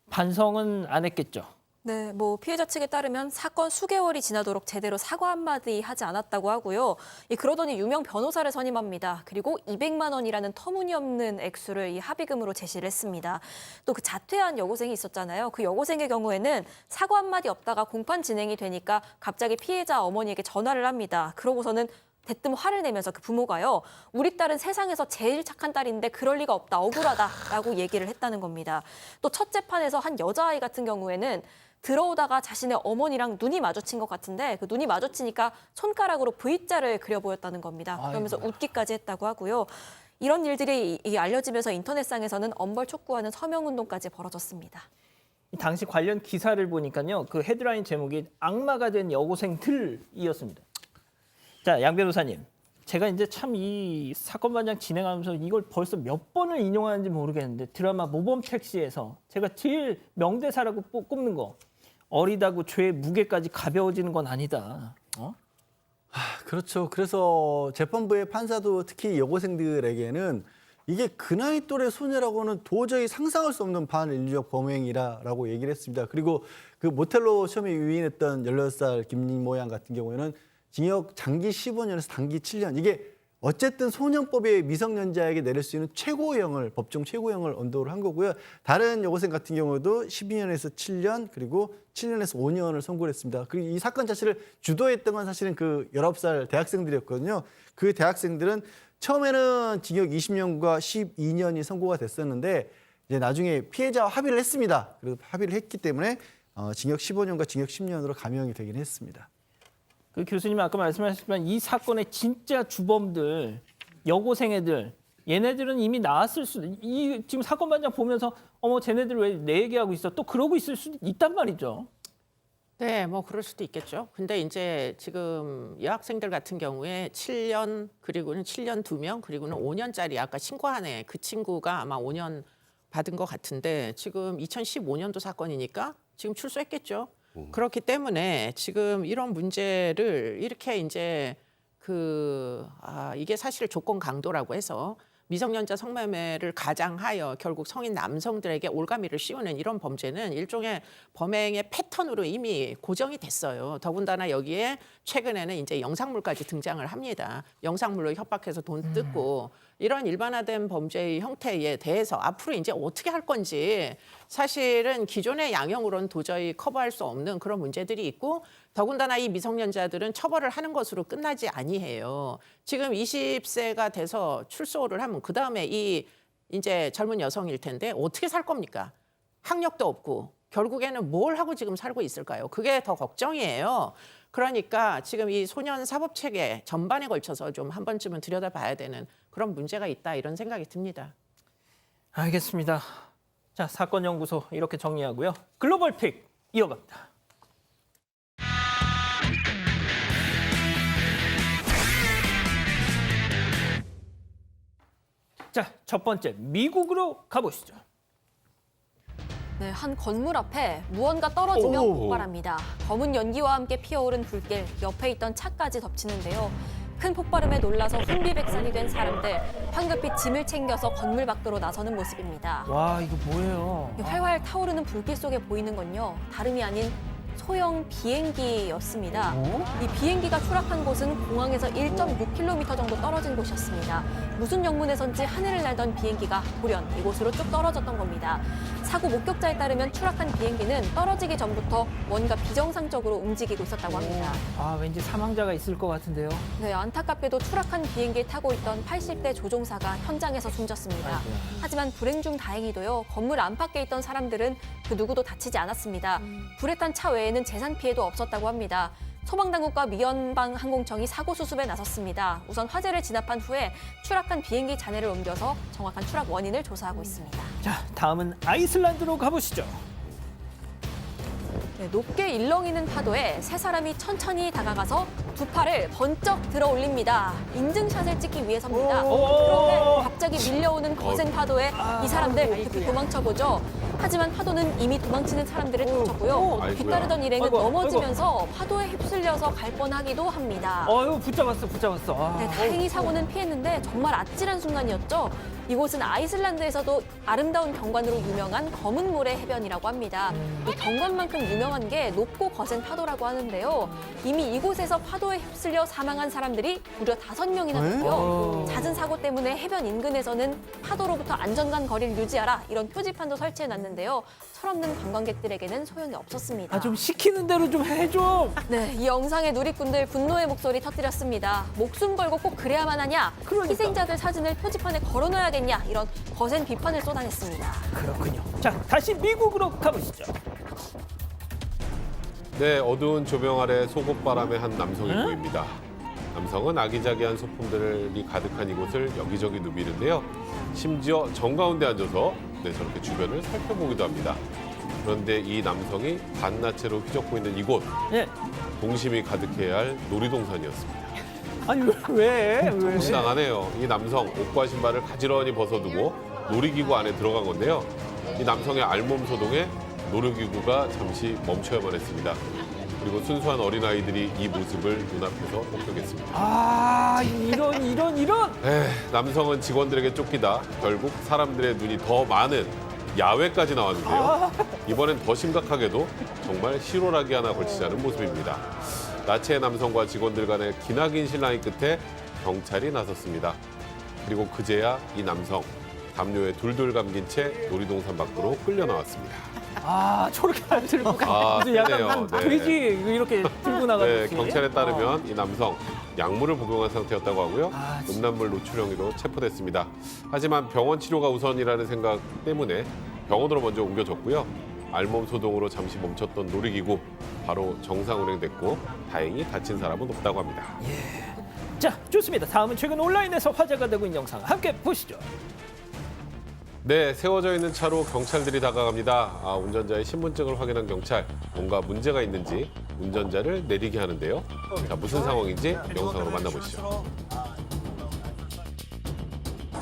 반성은 안 했겠죠. 네, 피해자 측에 따르면 사건 수개월이 지나도록 제대로 사과 한마디 하지 않았다고 하고요. 그러더니 유명 변호사를 선임합니다. 그리고 200만 원이라는 터무니없는 액수를 이 합의금으로 제시를 했습니다. 또 그 자퇴한 여고생이 있었잖아요. 그 여고생의 경우에는 사과 한마디 없다가 공판 진행이 되니까 갑자기 피해자 어머니에게 전화를 합니다. 그러고서는 대뜸 화를 내면서 그 부모가요. 우리 딸은 세상에서 제일 착한 딸인데 그럴 리가 없다. 억울하다라고 얘기를 했다는 겁니다. 또 첫 재판에서 한 여자아이 같은 경우에는 들어오다가 자신의 어머니랑 눈이 마주친 것 같은데 그 눈이 마주치니까 손가락으로 V자를 그려 보였다는 겁니다. 그러면서 웃기까지 했다고 하고요. 이런 일들이 알려지면서 인터넷상에서는 엄벌 촉구하는 서명운동까지 벌어졌습니다. 당시 관련 기사를 보니까요. 그 헤드라인 제목이 악마가 된 여고생들이었습니다. 자, 양 변호사님. 제가 이제 참 이 사건 반장 진행하면서 이걸 벌써 몇 번을 인용하는지 모르겠는데 드라마 모범 택시에서 제가 제일 명대사라고 꼽는 거 어리다고 죄의 무게까지 가벼워지는 건 아니다. 그렇죠. 그래서 재판부의 판사도 특히 여고생들에게는 이게 그 나이 또래 소녀라고는 도저히 상상할 수 없는 반인류적 범행이라고 얘기를 했습니다. 그리고 그 모텔로 처음에 유인했던 16살 김모 양 같은 경우에는 징역 장기 15년에서 단기 7년. 이게 어쨌든 소년법에 미성년자에게 내릴 수 있는 최고형을 법정 최고형을 언도를 한 거고요. 다른 여고생 같은 경우도 12년에서 7년 그리고 7년에서 5년을 선고를 했습니다. 그리고 이 사건 자체를 주도했던 건 사실은 그 19살 대학생들이었거든요. 그 대학생들은 처음에는 징역 20년과 12년이 선고가 됐었는데 이제 나중에 피해자와 합의를 했습니다. 그리고 합의를 했기 때문에 징역 15년과 징역 10년으로 감형이 되긴 했습니다. 그 교수님 아까 말씀하셨지만 이 사건의 진짜 주범들, 여고생 애들, 얘네들은 이미 나왔을 수도, 지금 사건 반장 보면서 어머 쟤네들 왜 내 얘기하고 있어? 또 그러고 있을 수도 있단 말이죠. 네, 뭐 그럴 수도 있겠죠. 근데 이제 지금 여학생들 같은 경우에 7년 그리고는 7년 2명 그리고는 5년짜리 아까 신고한 애 그 친구가 아마 5년 받은 것 같은데 지금 2015년도 사건이니까 지금 출소했겠죠. 그렇기 때문에 지금 이런 문제를 이렇게 이제 이게 사실 조건 강도라고 해서 미성년자 성매매를 가장하여 결국 성인 남성들에게 올가미를 씌우는 이런 범죄는 일종의 범행의 패턴으로 이미 고정이 됐어요. 더군다나 여기에 최근에는 이제 영상물까지 등장을 합니다. 영상물로 협박해서 돈 뜯고 이런 일반화된 범죄의 형태에 대해서 앞으로 이제 어떻게 할 건지 사실은 기존의 양형으로는 도저히 커버할 수 없는 그런 문제들이 있고 더군다나 이 미성년자들은 처벌을 하는 것으로 끝나지 아니해요. 지금 20세가 돼서 출소를 하면 그다음에 이 이제 젊은 여성일 텐데 어떻게 살 겁니까? 학력도 없고 결국에는 뭘 하고 지금 살고 있을까요? 그게 더 걱정이에요. 그러니까 지금 이 소년 사법 체계 전반에 걸쳐서 좀 한 번쯤은 들여다봐야 되는 그런 문제가 있다 이런 생각이 듭니다. 알겠습니다. 자, 사건 연구소 이렇게 정리하고요. 글로벌 픽 이어갑니다. 자, 첫 번째 미국으로 가보시죠. 네, 한 건물 앞에 무언가 떨어지며 폭발합니다. 검은 연기와 함께 피어오른 불길, 옆에 있던 차까지 덮치는데요. 큰 폭발음에 놀라서 혼비백산이 된 사람들, 황급히 짐을 챙겨서 건물 밖으로 나서는 모습입니다. 와, 이거 뭐예요? 활활 타오르는 불길 속에 보이는 건요, 다름이 아닌 소형 비행기였습니다. 이 비행기가 추락한 곳은 공항에서 1.6km 정도 떨어진 곳이었습니다. 무슨 영문에선지 하늘을 날던 비행기가 돌연 이곳으로 쭉 떨어졌던 겁니다. 사고 목격자에 따르면 추락한 비행기는 떨어지기 전부터 뭔가 비정상적으로 움직이고 있었다고 합니다. 왠지 사망자가 있을 것 같은데요. 네, 안타깝게도 추락한 비행기에 타고 있던 80대 조종사가 현장에서 숨졌습니다. 하지만 불행 중 다행히도요, 건물 안팎에 있던 사람들은 그 누구도 다치지 않았습니다. 불에 탄 차 외에는 재산 피해도 없었다고 합니다. 소방당국과 미연방항공청이 사고 수습에 나섰습니다. 우선 화재를 진압한 후에 추락한 비행기 잔해를 옮겨서 정확한 추락 원인을 조사하고 있습니다. 자, 다음은 아이슬란드로 가보시죠. 네, 높게 일렁이는 파도에 세 사람이 천천히 다가가서 두 팔을 번쩍 들어 올립니다. 인증샷을 찍기 위해서입니다. 그런데 갑자기 밀려오는 거센 파도에 이 사람들 급히 도망쳐보죠. 하지만 파도는 이미 도망치는 사람들을 덮쳤고요. 뒤따르던 일행은 넘어지면서 파도에 휩쓸려서 갈 뻔하기도 합니다. 붙잡았어. 네, 다행히 사고는 피했는데 정말 아찔한 순간이었죠. 이곳은 아이슬란드에서도 아름다운 경관으로 유명한 검은 모래 해변이라고 합니다. 이 경관만큼 유명한 게 높고 거센 파도라고 하는데요. 이미 이곳에서 파도 파도에 휩쓸려 사망한 사람들이 무려 5명이나 됐고요. 잦은 사고 때문에 해변 인근에서는 파도로부터 안전한 거리를 유지하라 이런 표지판도 설치해놨는데요. 철없는 관광객들에게는 소용이 없었습니다. 좀 시키는 대로 좀 해줘. 네, 이 영상에 누리꾼들 분노의 목소리 터뜨렸습니다. 목숨 걸고 꼭 그래야만 하냐? 그러니까. 희생자들 사진을 표지판에 걸어놔야겠냐? 이런 거센 비판을 쏟아냈습니다. 그렇군요. 자, 다시 미국으로 가보시죠. 네, 어두운 조명 아래 속옷바람의 한 남성이 보입니다. 남성은 아기자기한 소품들이 가득한 이곳을 여기저기 누비는데요. 심지어 정가운데 앉아서 저렇게 주변을 살펴보기도 합니다. 그런데 이 남성이 반나체로 휘젓고 있는 이곳, 동심이 가득해야 할 놀이동산이었습니다. 아니 왜? 이상하네요. 이 남성 옷과 신발을 가지런히 벗어두고 놀이기구 안에 들어간 건데요. 이 남성의 알몸 소동에 놀이기구가 잠시 멈춰야만 했습니다. 그리고 순수한 어린아이들이 이 모습을 눈앞에서 목격했습니다. 아, 이런. 남성은 직원들에게 쫓기다 결국 사람들의 눈이 더 많은 야외까지 나왔는데요. 이번엔 더 심각하게도 정말 실오라기 하나 걸치지 않은 모습입니다. 나체의 남성과 직원들 간의 기나긴 신랑이 끝에 경찰이 나섰습니다. 그리고 그제야 이 남성 담요에 둘둘 감긴 채 놀이동산 밖으로 끌려 나왔습니다. 저렇게 안 들고 가. 무슨 약간 세네요. 돼지 이렇게 들고 나가듯이. 경찰에 따르면 이 남성 약물을 복용한 상태였다고 하고요. 음란물 노출 혐의로 체포됐습니다. 하지만 병원 치료가 우선이라는 생각 때문에 병원으로 먼저 옮겨졌고요. 알몸 소동으로 잠시 멈췄던 놀이기구 바로 정상 운행됐고 다행히 다친 사람은 없다고 합니다. 자, 좋습니다. 다음은 최근 온라인에서 화제가 되고 있는 영상 함께 보시죠. 네, 세워져 있는 차로 경찰들이 다가갑니다. 운전자의 신분증을 확인한 경찰, 뭔가 문제가 있는지 운전자를 내리게 하는데요. 자, 무슨 상황인지 영상으로 만나보시죠.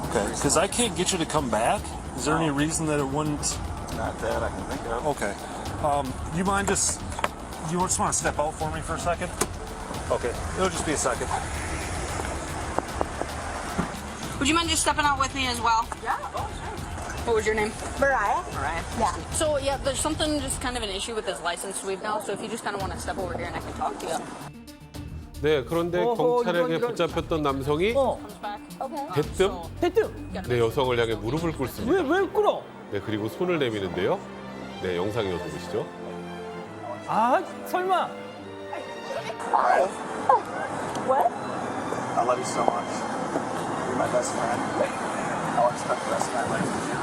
Okay, because I can't get you to come back. Is there any reason that it wouldn't? Not that I can think of. Okay. You mind just want to step out for me for a second? Okay, it'll just be a second. Would you mind just stepping out with me as well? Yeah. What was your name? Mariah? Mariah. Yeah. So yeah, there's something just kind of an issue with this license sweep now. So if you just kind of want to step over here and I can talk to you. 네, 그런데 경찰에게 붙잡혔던 남성이 대뜸 네, 여성을 향해 무릎을 꿇습니다. 왜 꿇어? 네, 그리고 손을 내미는데요. 네, 영상 이어서 보시죠. 설마. What? I love you so much. You're my best friend. I want to spend the rest of my life with you.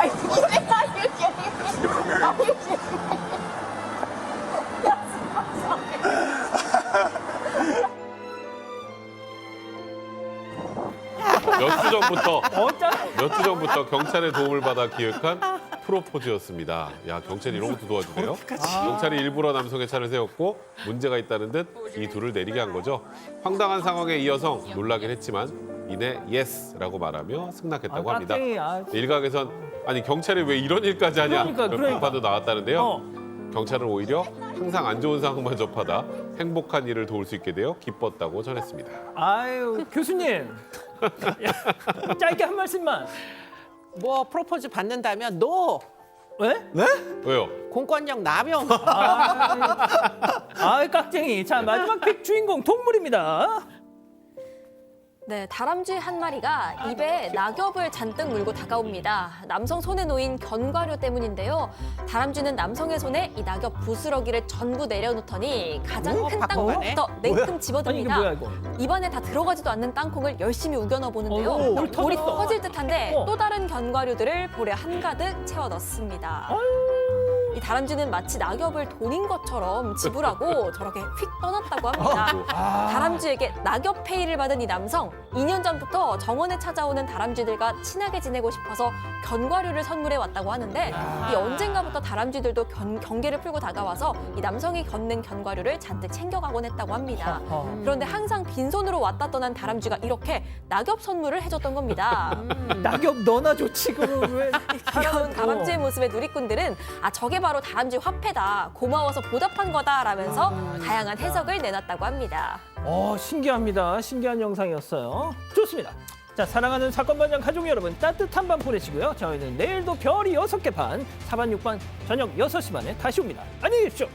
Are you kidding? Are you kidding? Let's get married. Are you kidding? 몇 주 전부터 경찰의 도움을 받아 기획한 프로포즈였습니다. 야, 경찰이 이런 것도 도와주네요. 경찰이 일부러 남성의 차를 세웠고 문제가 있다는 듯 이 둘을 내리게 한 거죠. 황당한 상황에 이 여성 놀라긴 했지만 이내 예스라고 말하며 승낙했다고 합니다. 일각에선 아니 경찰이 왜 이런 일까지 하냐 그런 비판도 나왔다는데요. 경찰은 오히려 항상 안 좋은 상황만 접하다 행복한 일을 도울 수 있게 되어 기뻤다고 전했습니다. 아유, 교수님. 짧게 한 말씀만. 뭐 프로포즈 받는다면 노. 왜? 네? 왜요? 공권력 남용. 깍쟁이. 자, 마지막 픽 주인공 동물입니다. 네, 다람쥐 한 마리가 입에 낙엽을 잔뜩 물고 다가옵니다. 남성 손에 놓인 견과류 때문인데요. 다람쥐는 남성의 손에 이 낙엽 부스러기를 전부 내려놓더니 가장 큰 땅콩부터 냉큼 집어듭니다. 아니, 이게 뭐야, 이거? 입안에 다 들어가지도 않는 땅콩을 열심히 우겨 넣어보는데요. 볼이 터질 듯한데 또 다른 견과류들을 볼에 한가득 채워 넣습니다. 이 다람쥐는 마치 낙엽을 돈인 것처럼 지불하고 저렇게 휙 떠났다고 합니다. 다람쥐에게 낙엽페이를 받은 이 남성, 2년 전부터 정원에 찾아오는 다람쥐들과 친하게 지내고 싶어서 견과류를 선물해 왔다고 하는데 이 언젠가부터 다람쥐들도 경계를 풀고 다가와서 이 남성이 건넨 견과류를 잔뜩 챙겨가곤 했다고 합니다. 그런데 항상 빈손으로 왔다 떠난 다람쥐가 이렇게 낙엽 선물을 해줬던 겁니다. 낙엽 너나 좋지, 그럼 왜? 귀여운 다람쥐의 모습에 누리꾼들은 저게 바로 다람쥐 화폐다, 고마워서 보답한 거다라면서 다양한 해석을 내놨다고 합니다. 신기합니다. 신기한 영상이었어요. 좋습니다. 자, 사랑하는 사건반장 가족 여러분, 따뜻한 밤 보내시고요. 저희는 내일도 별이 6개 반, 4반 6반 저녁 6시 반에 다시 옵니다. 안녕히 계십시오.